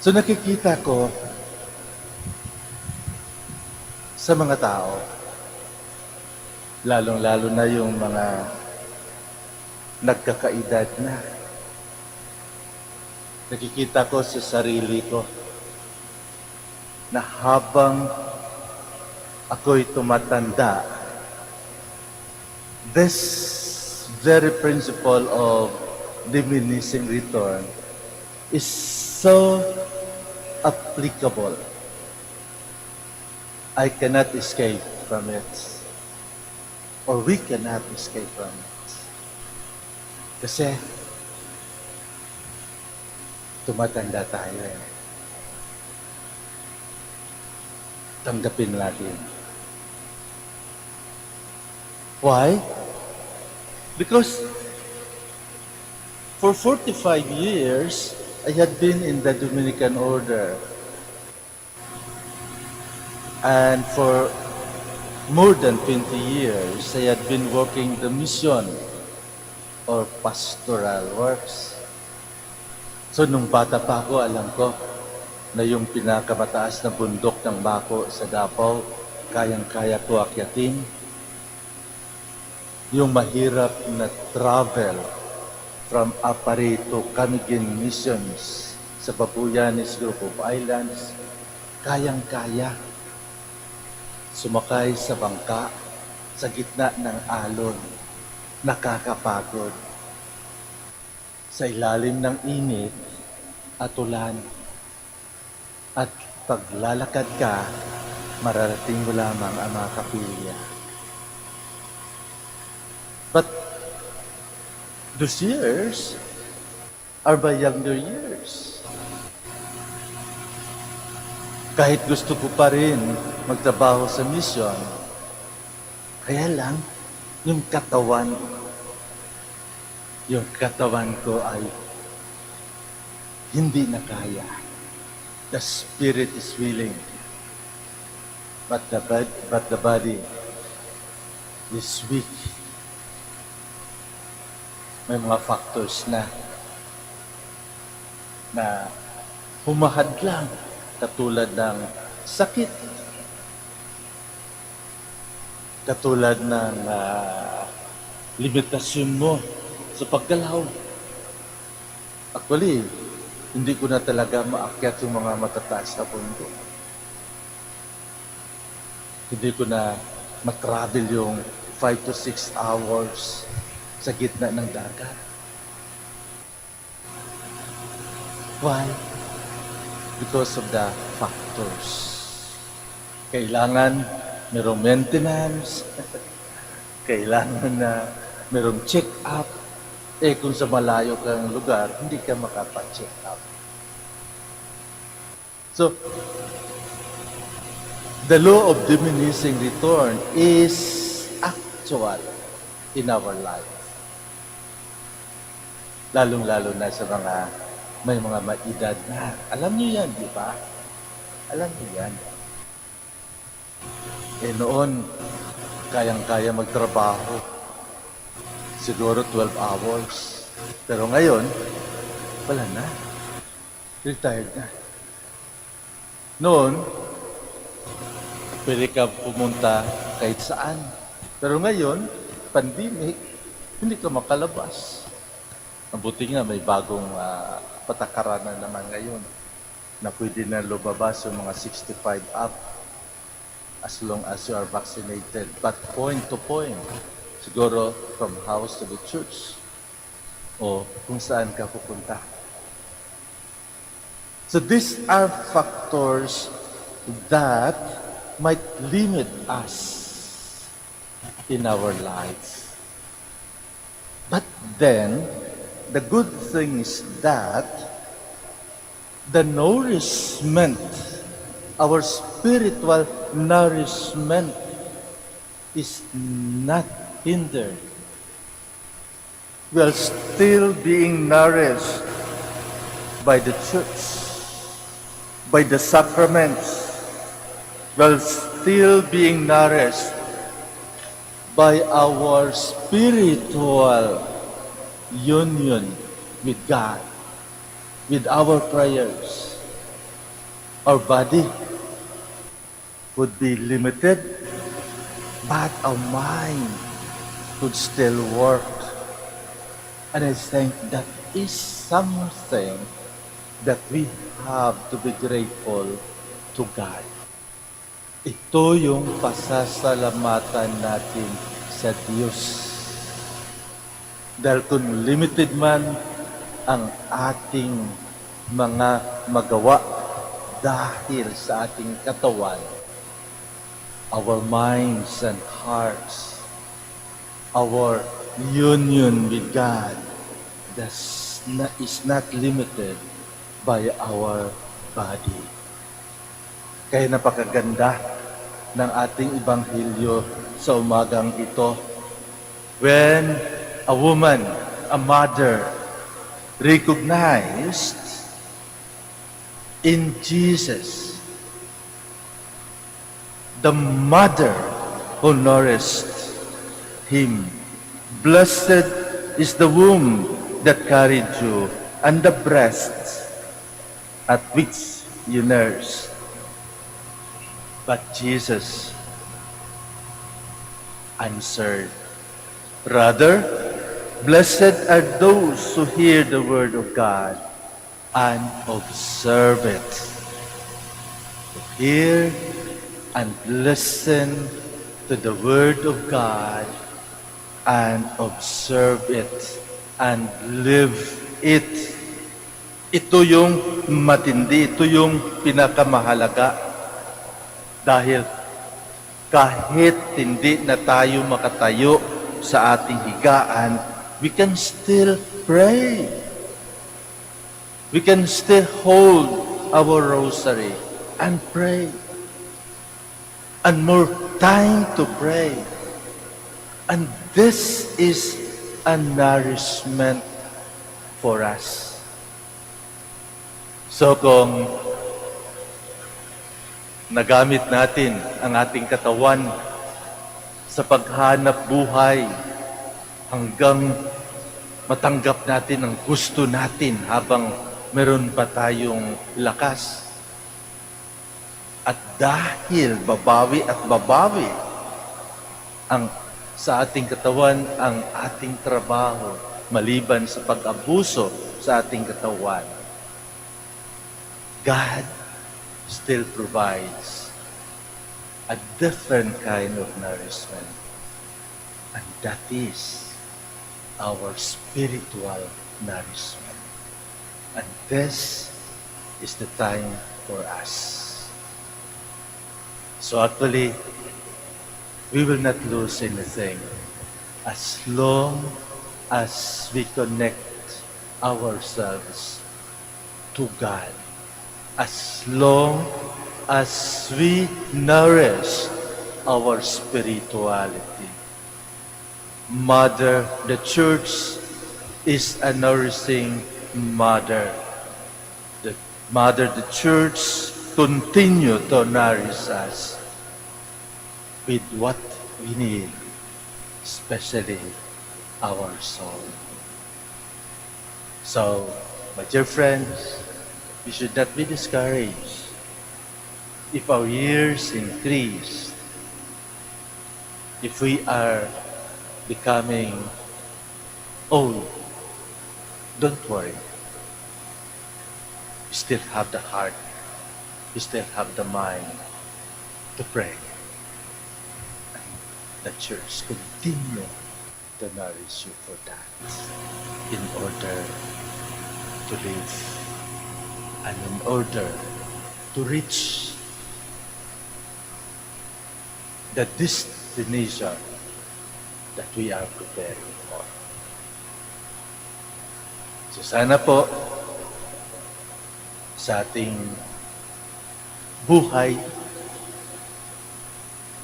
So nakikita ko sa mga tao, lalong-lalo na yung mga nagkakaedad na. Nakikita ko sa sarili ko na habang ako'y tumatanda, this very principle of diminishing return is so applicable. I cannot escape from it, or we cannot escape from it. Kasi tumatanda tayo eh. Tanggapin natin. Why? Because for 45 years, I had been in the Dominican order. And for more than 20 years, I had been working the mission or pastoral works. So nung bata pa ako, alam ko na yung pinakamataas na bundok ng Bako sa Davao, kayang-kaya ko akyatin. Yung mahirap na travel from Apari to Camiguin Missions sa Babuyanes Group of Islands, kayang-kaya. Sumakay sa bangka sa gitna ng alon, nakakapagod. Sa ilalim ng init at ulan, at paglalakad ka, mararating mo lamang ang mga kapilya. But those years are by younger years. Kahit gusto ko pa rin magtrabaho sa mission, kaya lang, yung katawan ko ay hindi na kaya. The spirit is willing, but the body is weak. May mga factors na humahadlang, katulad ng sakit, katulad ng limitasyon mo sa paggalaw. Actually, hindi ko na talaga maakyat yung mga matataas na punto. Hindi ko na matravel yung 5 to 6 hours sa gitna ng dagat. Why? Because of the factors. Kailangan merong maintenance, kailangan na merong check-up. Kung sa malayo kang lugar, hindi ka makapa-check up. So, the law of diminishing return is actual in our life. Lalong-lalo na sa may mga maedad na. Alam niyo yan, di ba? Alam niyo yan. Noon, kayang-kaya magtrabaho. Siguro 12 hours. Pero ngayon, wala na. Retired na. Noon, pwede ka pumunta kahit saan. Pero ngayon, pandemic, hindi ka makalabas. Mabuti nga, may bagong patakaran na naman ngayon na pwede na lumabas yung mga 65 up as long as you are vaccinated. But point to point, siguro from house to the church o kung saan ka pupunta. So these are factors that might limit us in our lives. But then, the good thing is that the nourishment, our spiritual nourishment, is not hindered. We are still being nourished by the church, by the sacraments. We are still being nourished by our spiritual union with God, with our prayers. Our body would be limited, but our mind could still work. And I think that is something that we have to be grateful to God. Ito yung pasasalamatan natin sa Diyos. Dahil kung limited man ang ating mga magawa dahil sa ating katawan, our minds and hearts, our union with God is not limited by our body. Kaya napakaganda ng ating Ebanghelyo sa umagang ito. When a woman, a mother, recognized in Jesus the mother who nourished him. Blessed is the womb that carried you, and the breasts at which you nursed. But Jesus answered, rather, blessed are those who hear the word of God and observe it. To hear and listen to the word of God and observe it and live it. Ito yung matindi, ito yung pinakamahalaga. Dahil kahit hindi na tayo makatayo sa ating higaan, we can still pray. We can still hold our rosary and pray. And more time to pray. And this is a nourishment for us. So kung nagamit natin ang ating katawan sa paghanap buhay hanggang matanggap natin ang gusto natin habang meron pa tayong lakas. At dahil babawi at babawi sa ating katawan ang ating trabaho maliban sa pag-abuso sa ating katawan, God still provides a different kind of nourishment. And that is our spiritual nourishment. And this is the time for us. So actually, we will not lose anything as long as we connect ourselves to God. As long as we nourish our spirituality. Mother, the Church is a nourishing mother. The Church continue to nourish us with what we need, especially our soul. So, my dear friends, we should not be discouraged if our years increase, if we are becoming old. Don't worry. We still have the heart. We still have the mind to pray. And the Church continue to nourish you for that in order to live and in order to reach the destination that we are preparing for. So sana po sa ating buhay,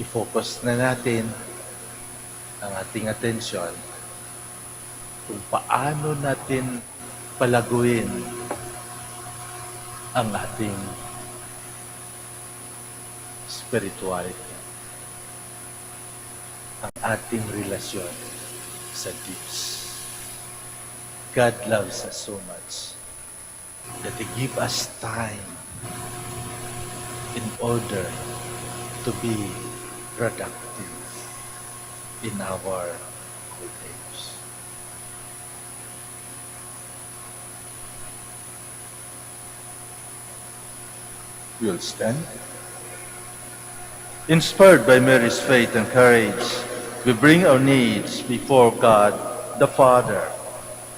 i-focus na natin ang ating atensyon kung paano natin palaguin ang ating spirituality, ang ating relasyon sa Diyos. God loves us so much that He give us time in order to be productive in our good days. We'll stand. Inspired by Mary's faith and courage, we bring our needs before God the Father.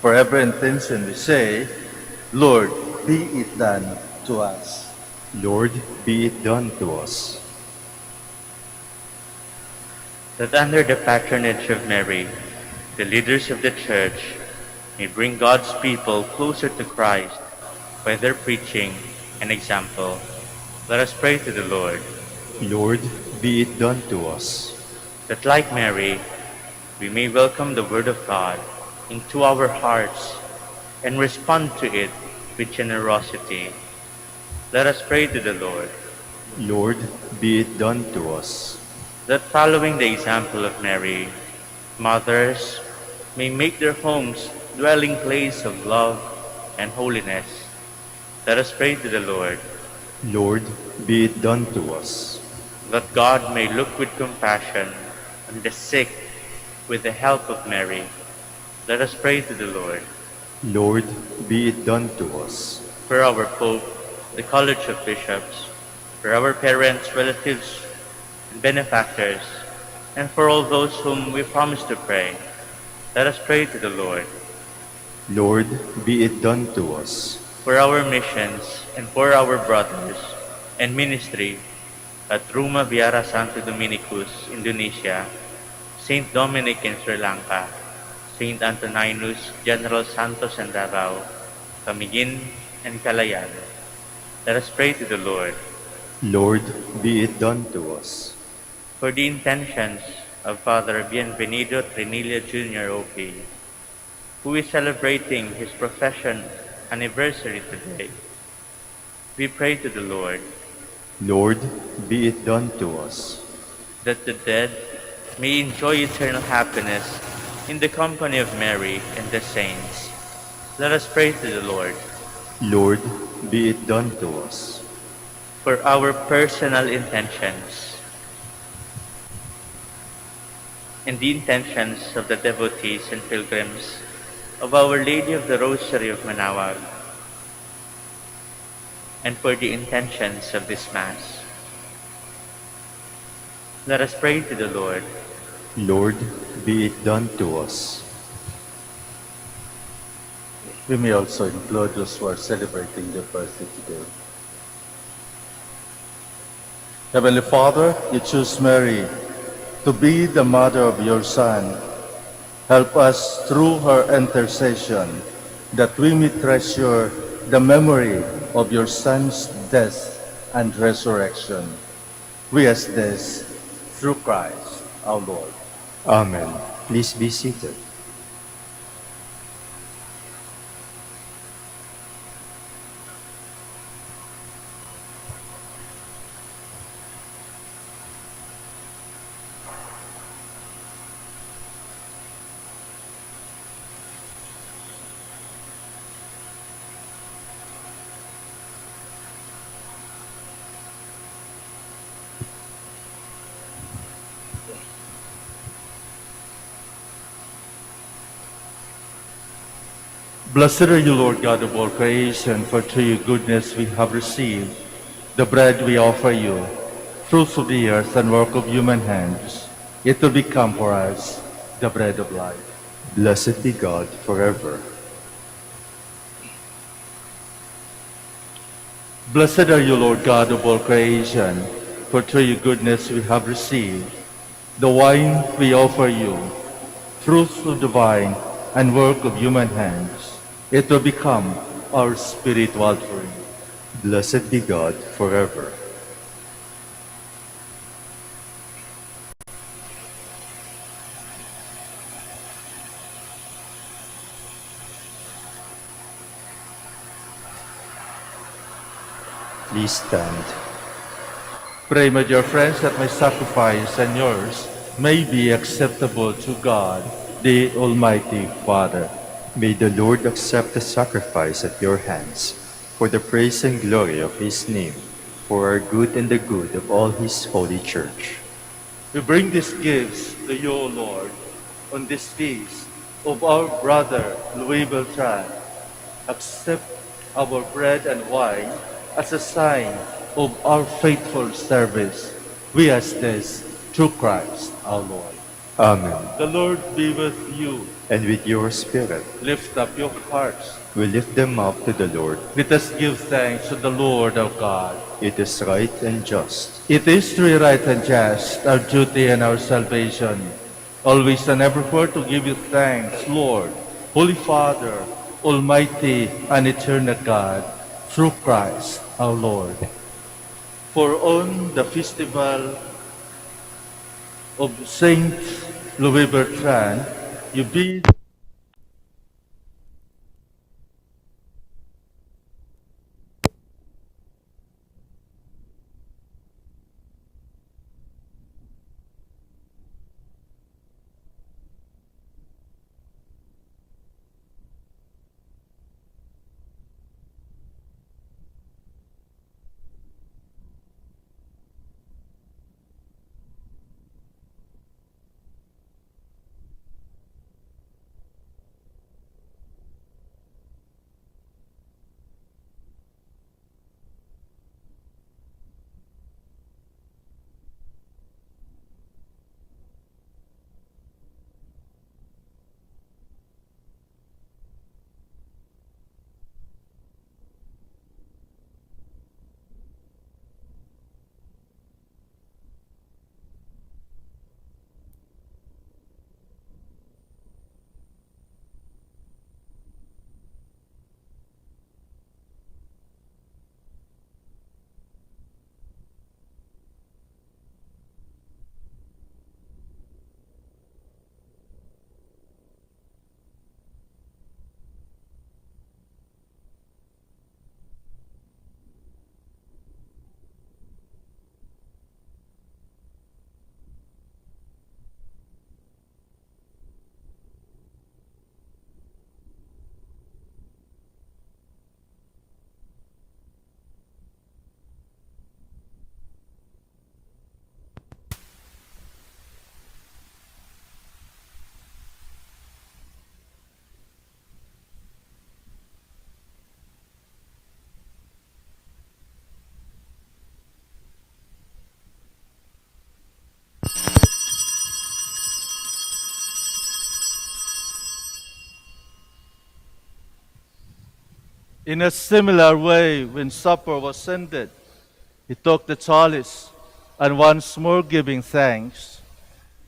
For every intention we say, Lord, be it done to us. Lord, be it done to us. That under the patronage of Mary, the leaders of the Church may bring God's people closer to Christ by their preaching and example. Let us pray to the Lord. Lord, be it done to us. That like Mary, we may welcome the Word of God into our hearts and respond to it with generosity. Let us pray to the Lord. Lord, be it done to us. That following the example of Mary, mothers may make their homes dwelling place of love and holiness. Let us pray to the Lord. Lord, be it done to us. That God may look with compassion on the sick with the help of Mary. Let us pray to the Lord. Lord, be it done to us. For our Pope, the College of Bishops, for our parents, relatives, and benefactors, and for all those whom we promise to pray, let us pray to the Lord. Lord, be it done to us. For our missions and for our brothers and ministry, at Ruma Biara Santo Dominicus, Indonesia, Saint Dominic in Sri Lanka, Saint Antoninus, General Santos and Davao, Camiguin and Calayan. Let us pray to the Lord. Lord, be it done to us. For the intentions of Father Bienvenido Trinilla Jr. OP, who is celebrating his profession anniversary today, we pray to the Lord. Lord, be it done to us. That the dead may enjoy eternal happiness in the company of Mary and the saints. Let us pray to the Lord. Lord, be it done to us. For our personal intentions and the intentions of the devotees and pilgrims of Our Lady of the Rosary of Manaoag, and for the intentions of this Mass, let us pray to the Lord. Lord, be it done to us. We may also include those who are celebrating their birthday today. Heavenly Father, you choose Mary to be the mother of your Son. Help us through her intercession that we may treasure the memory of your Son's death and resurrection. We ask this through Christ our Lord. Amen. Please be seated. Blessed are you, Lord God of all creation, for through your goodness we have received the bread we offer you, fruits of the earth and work of human hands. It will become for us the bread of life. Blessed be God forever. Blessed are you, Lord God of all creation, for through your goodness we have received the wine we offer you, fruits of the vine and work of human hands. It will become our spiritual offering. Blessed be God forever. Please stand. Pray, my dear friends, that my sacrifice and yours may be acceptable to God, the Almighty Father. May the Lord accept the sacrifice at your hands for the praise and glory of his name, for our good and the good of all his holy church. We bring these gifts to you, O Lord, on this feast of our brother Louis Bertrand. Accept our bread and wine as a sign of our faithful service. We ask this through Christ our Lord. Amen. The Lord be with you. And with your spirit, Lift up your hearts. we lift them up to the Lord. Let us give thanks to the Lord our God. It is right and just. It is truly right and just, our duty and our salvation, always and everywhere to give you thanks, Lord, Holy Father, Almighty and eternal God, through Christ our Lord. For on the festival of Saint Louis Bertrand, you be In a similar way, when supper was ended, he took the chalice, and once more giving thanks,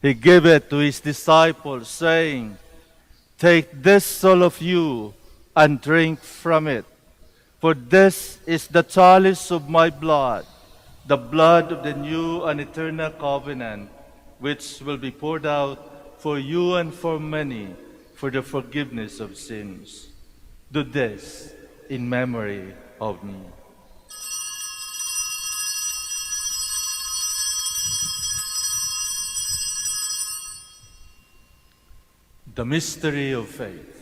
he gave it to his disciples, saying, "Take this, all of you, and drink from it. For this is the chalice of my blood, the blood of the new and eternal covenant, which will be poured out for you and for many for the forgiveness of sins. Do this in memory of me." The mystery of faith.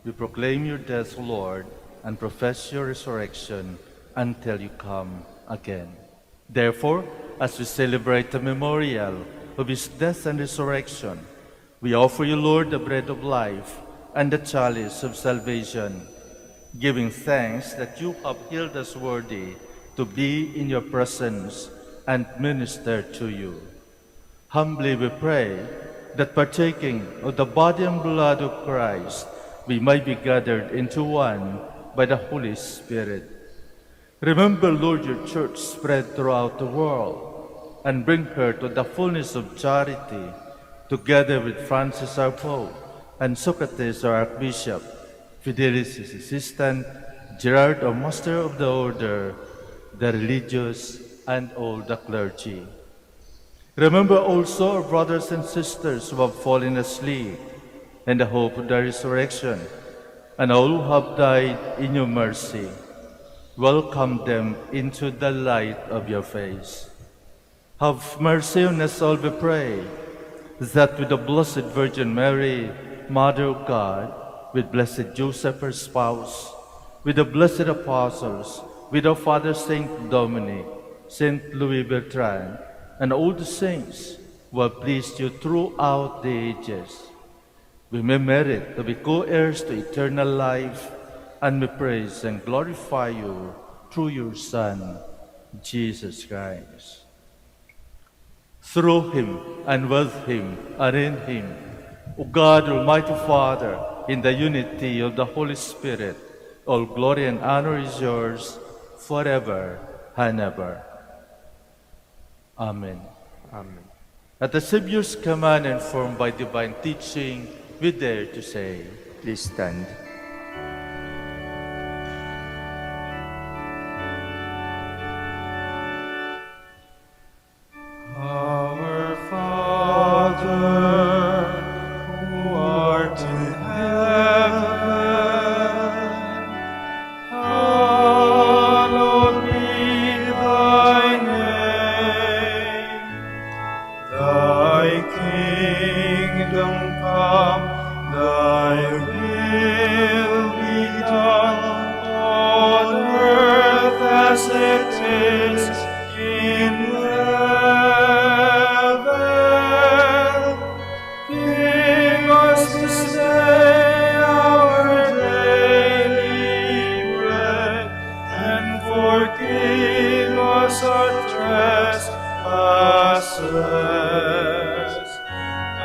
We proclaim your death, Lord, and profess your resurrection until you come again. Therefore, as we celebrate the memorial of his death and resurrection, we offer you, Lord, the bread of life and the chalice of salvation, giving thanks that you have held us worthy to be in your presence and minister to you. Humbly we pray that partaking of the body and blood of Christ, we might be gathered into one by the Holy Spirit. Remember, Lord, your church spread throughout the world, and bring her to the fullness of charity, together with Francis our Pope, and Socrates our Archbishop, Fidelis his assistant, Gerard our Master of the Order, the religious, and all the clergy. Remember also our brothers and sisters who have fallen asleep in the hope of the resurrection, and all who have died in your mercy. Welcome them into the light of your face. Have mercy on us all, we pray, that with the Blessed Virgin Mary, Mother of God, with Blessed Joseph, her spouse, with the blessed apostles, with our Father Saint Dominic, Saint Louis Bertrand, and all the saints who have pleased you throughout the ages, we may merit to be co-heirs to eternal life, and may praise and glorify you through your Son, Jesus Christ. Through him, and with him, and in him, O God, Almighty Father, in the unity of the Holy Spirit, all glory and honor is yours forever and ever. Amen. Amen. At the Savior's command, informed by divine teaching, we dare to say, Please stand. Our Father, who art in heaven, hallowed be thy name. Thy kingdom come, thy will be done on earth as it is in heaven. Give us this day our daily bread, and forgive us our trespasses,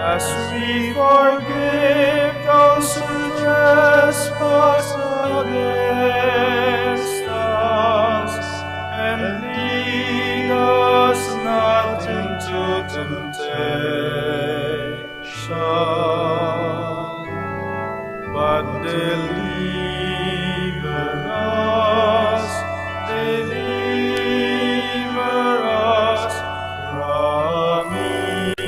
as we forgive those who trespass against us. And lead us not into temptation, but deliver us from evil.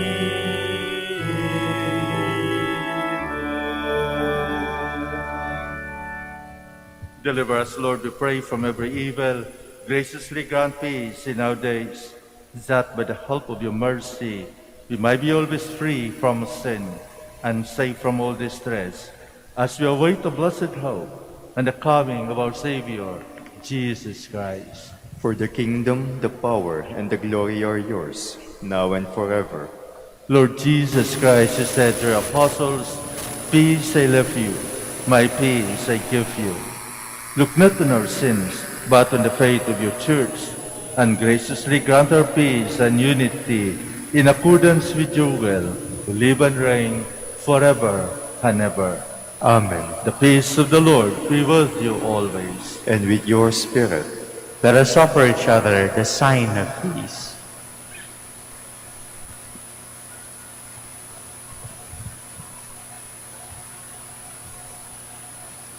deliver us, Lord, we pray, from every evil. Graciously grant peace in our days, that by the help of your mercy we might be always free from sin and safe from all distress, as we await the blessed hope and the coming of our Savior, Jesus Christ. For the kingdom, the power, and the glory are yours, now and forever. Lord Jesus Christ, you said to your apostles, "Peace I leave you, my peace I give you." Look not on our sins, but on the faith of your church, and graciously grant our peace and unity in accordance with your will, to live and reign forever and ever. Amen. The peace of the Lord be with you always. And with your spirit. Let us offer each other the sign of peace.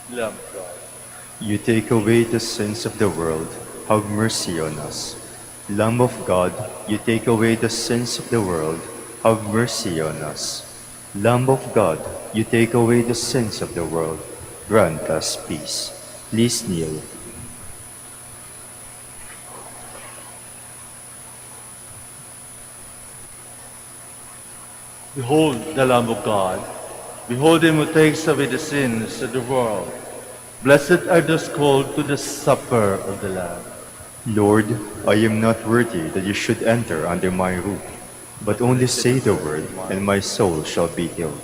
Lamb of God, You take away the sins of the world. Have mercy on us. Lamb of God, you take away the sins of the world. Have mercy on us. Lamb of God, you take away the sins of the world. Grant us peace. Please kneel. behold the Lamb of God. Behold him who takes away the sins of the world. Blessed are those called to the supper of the Lamb. Lord, I am not worthy that you should enter under my roof, but only say the word, and my soul shall be healed.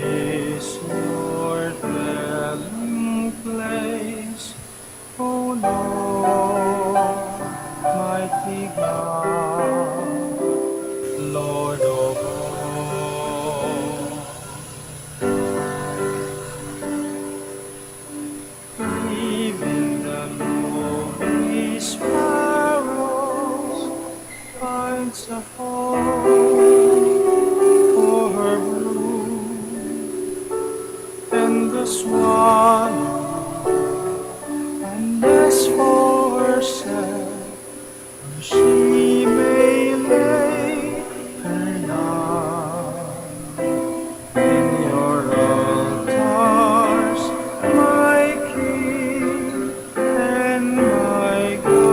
Is your dwelling place, O Lord, mighty God, Lord of all. Even the lowly sparrows finds a home for her brood, and the swan a nest for herself, where she may lay her young. In your altars, my King and my God.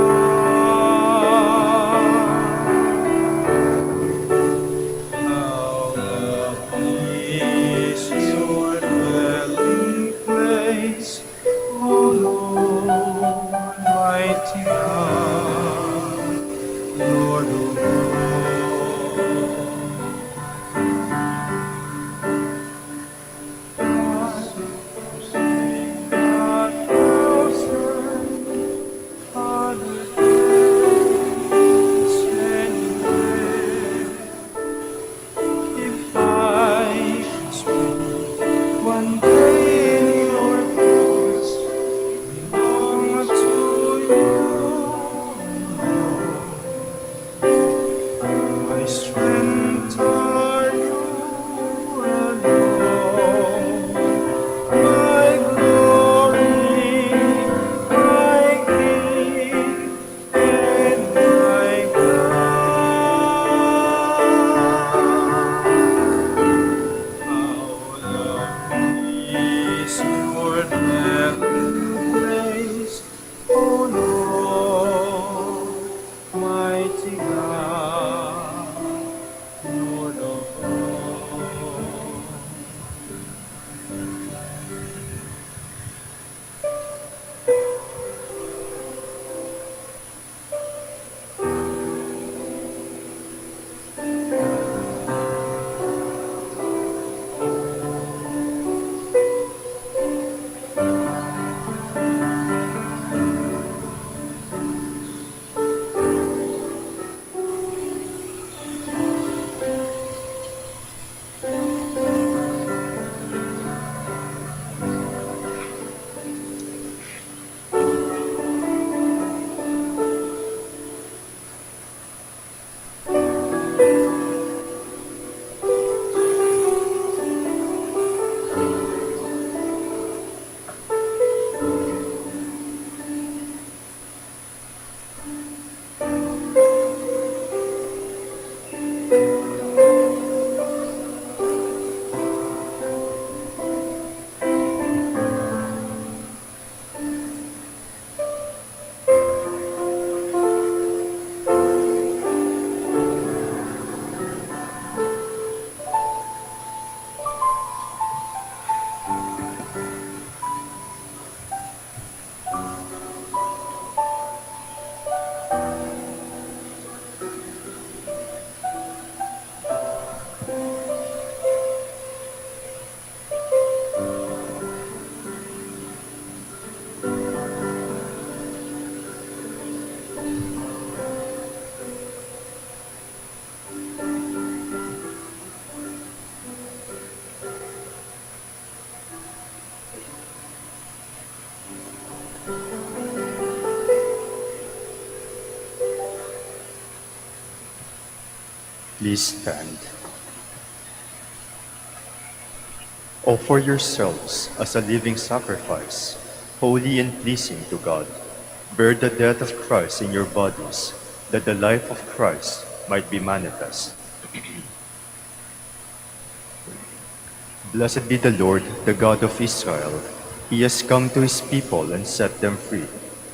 Please stand. Offer yourselves as a living sacrifice, holy and pleasing to God. Bear the death of Christ in your bodies, that the life of Christ might be manifest. Blessed be the Lord, the God of Israel. He has come to his people and set them free.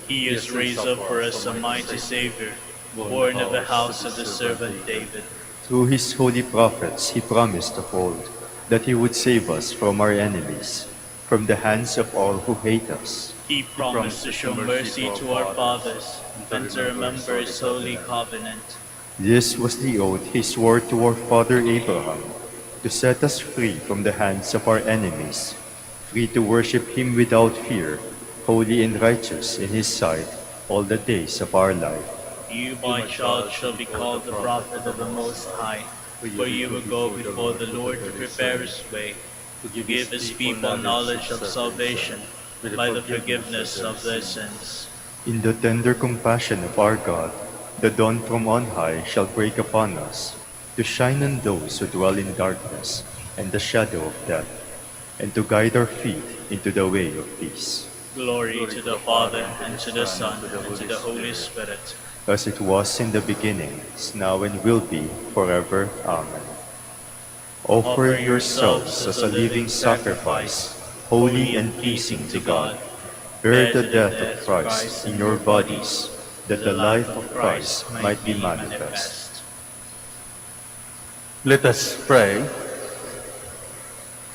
He has raised up for us a mighty Savior, born of the house of the servant David. Through his holy prophets, he promised of old that he would save us from our enemies, from the hands of all who hate us. He promised to show mercy to our fathers and to remember his holy covenant. This was the oath he swore to our father Abraham, to set us free from the hands of our enemies, free to worship him without fear, holy and righteous in his sight all the days of our life. You, my child, shall be called the prophet of the Most High, for you will go before the Lord to prepare his way, to give his people knowledge of salvation by the forgiveness of their sins. In the tender compassion of our God, the dawn from on high shall break upon us, to shine on those who dwell in darkness and the shadow of death, and to guide our feet into the way of peace. Glory to the Father, and to the Son, and to the Holy Spirit. As it was in the beginning, is now and will be, forever. Amen. Offer yourselves as a living sacrifice, holy and pleasing to God. Bear the death of Christ in your bodies, that the life of Christ might be manifest. Let us pray.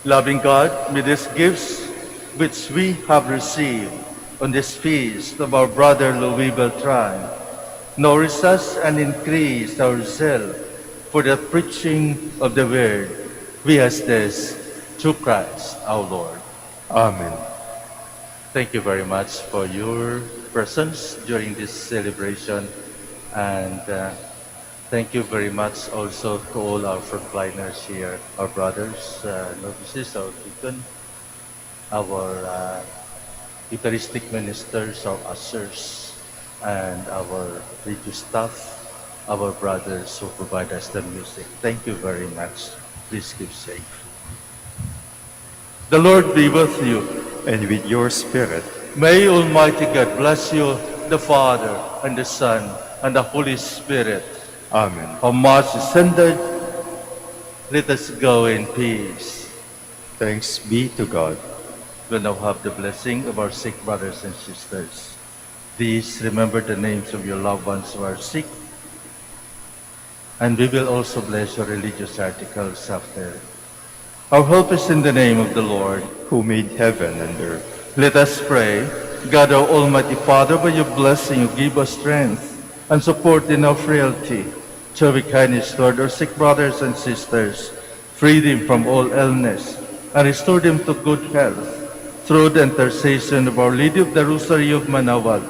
Loving God, may these gifts which we have received on this feast of our brother Louis Bertrand nourish us and increase our zeal for the preaching of the word. We ask this through Christ our Lord. Amen. Thank you very much for your presence during this celebration, and thank you very much also to all our frontliners here, our brothers, novices, our deacon, our Eucharistic ministers, our ushers, and our religious staff, our brothers who provide us the music. Thank you very much. Please keep safe. The Lord be with you. And with your spirit, May Almighty God bless you, the Father, and the Son, and the Holy Spirit. Amen. Our Mass is ended. Let us go in peace. Thanks be to God. We'll now have the blessing of our sick brothers and sisters. Please remember the names of your loved ones who are sick. And we will also bless your religious articles after. Our hope is in the name of the Lord, who made heaven and earth. Let us pray. God, our Almighty Father, by your blessing, you give us strength and support in our frailty. Show we kindness toward our sick brothers and sisters, free them from all illness, and restore them to good health, through the intercession of Our Lady of the Rosary of Manaoag,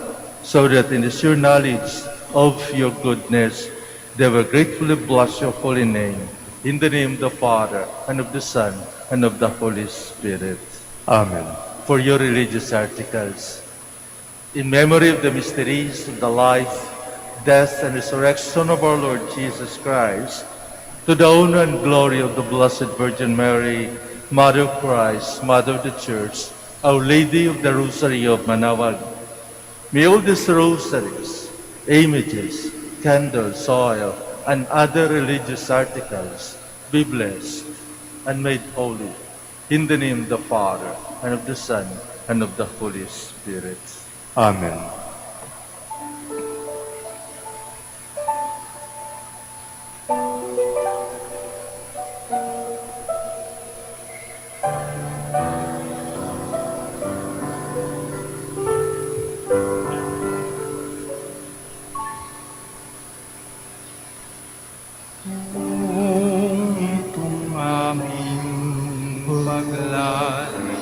so that in the sure knowledge of your goodness, they will gratefully bless your holy name. In the name of the Father, and of the Son, and of the Holy Spirit. Amen. For your religious articles, in memory of the mysteries of the life, death, and resurrection of our Lord Jesus Christ, to the honor and glory of the Blessed Virgin Mary, Mother of Christ, Mother of the Church, Our Lady of the Rosary of Manaoag, may all these rosaries, images, candles, oil, and other religious articles be blessed and made holy. In the name of the Father, and of the Son, and of the Holy Spirit. Amen. Itong aming paglalayaw,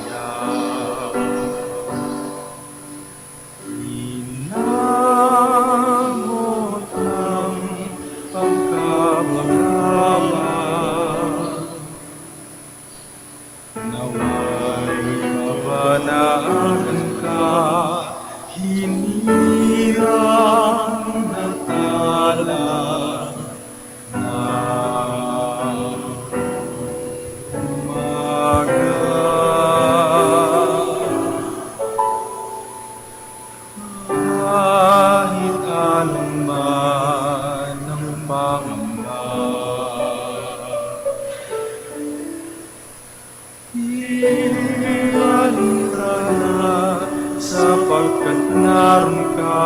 sapagkat naroon ka.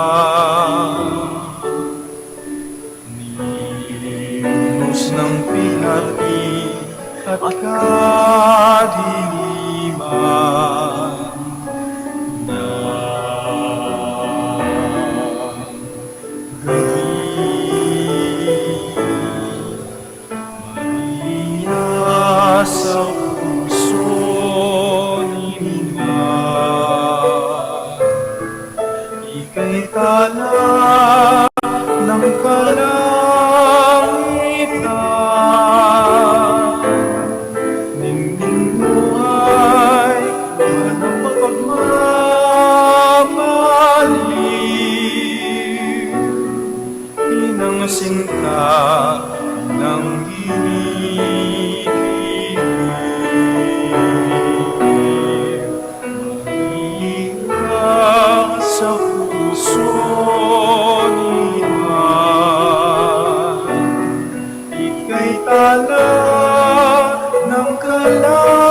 Ninos ng pinati at kadiliman ng Maria sa puso niya. Ika'y tala ng kalangitan. Ningning mo ay walang mapagmamali. Pinangsinta ng ginigit. Maria sa puso niya. Ika'y tala ng kalangitan.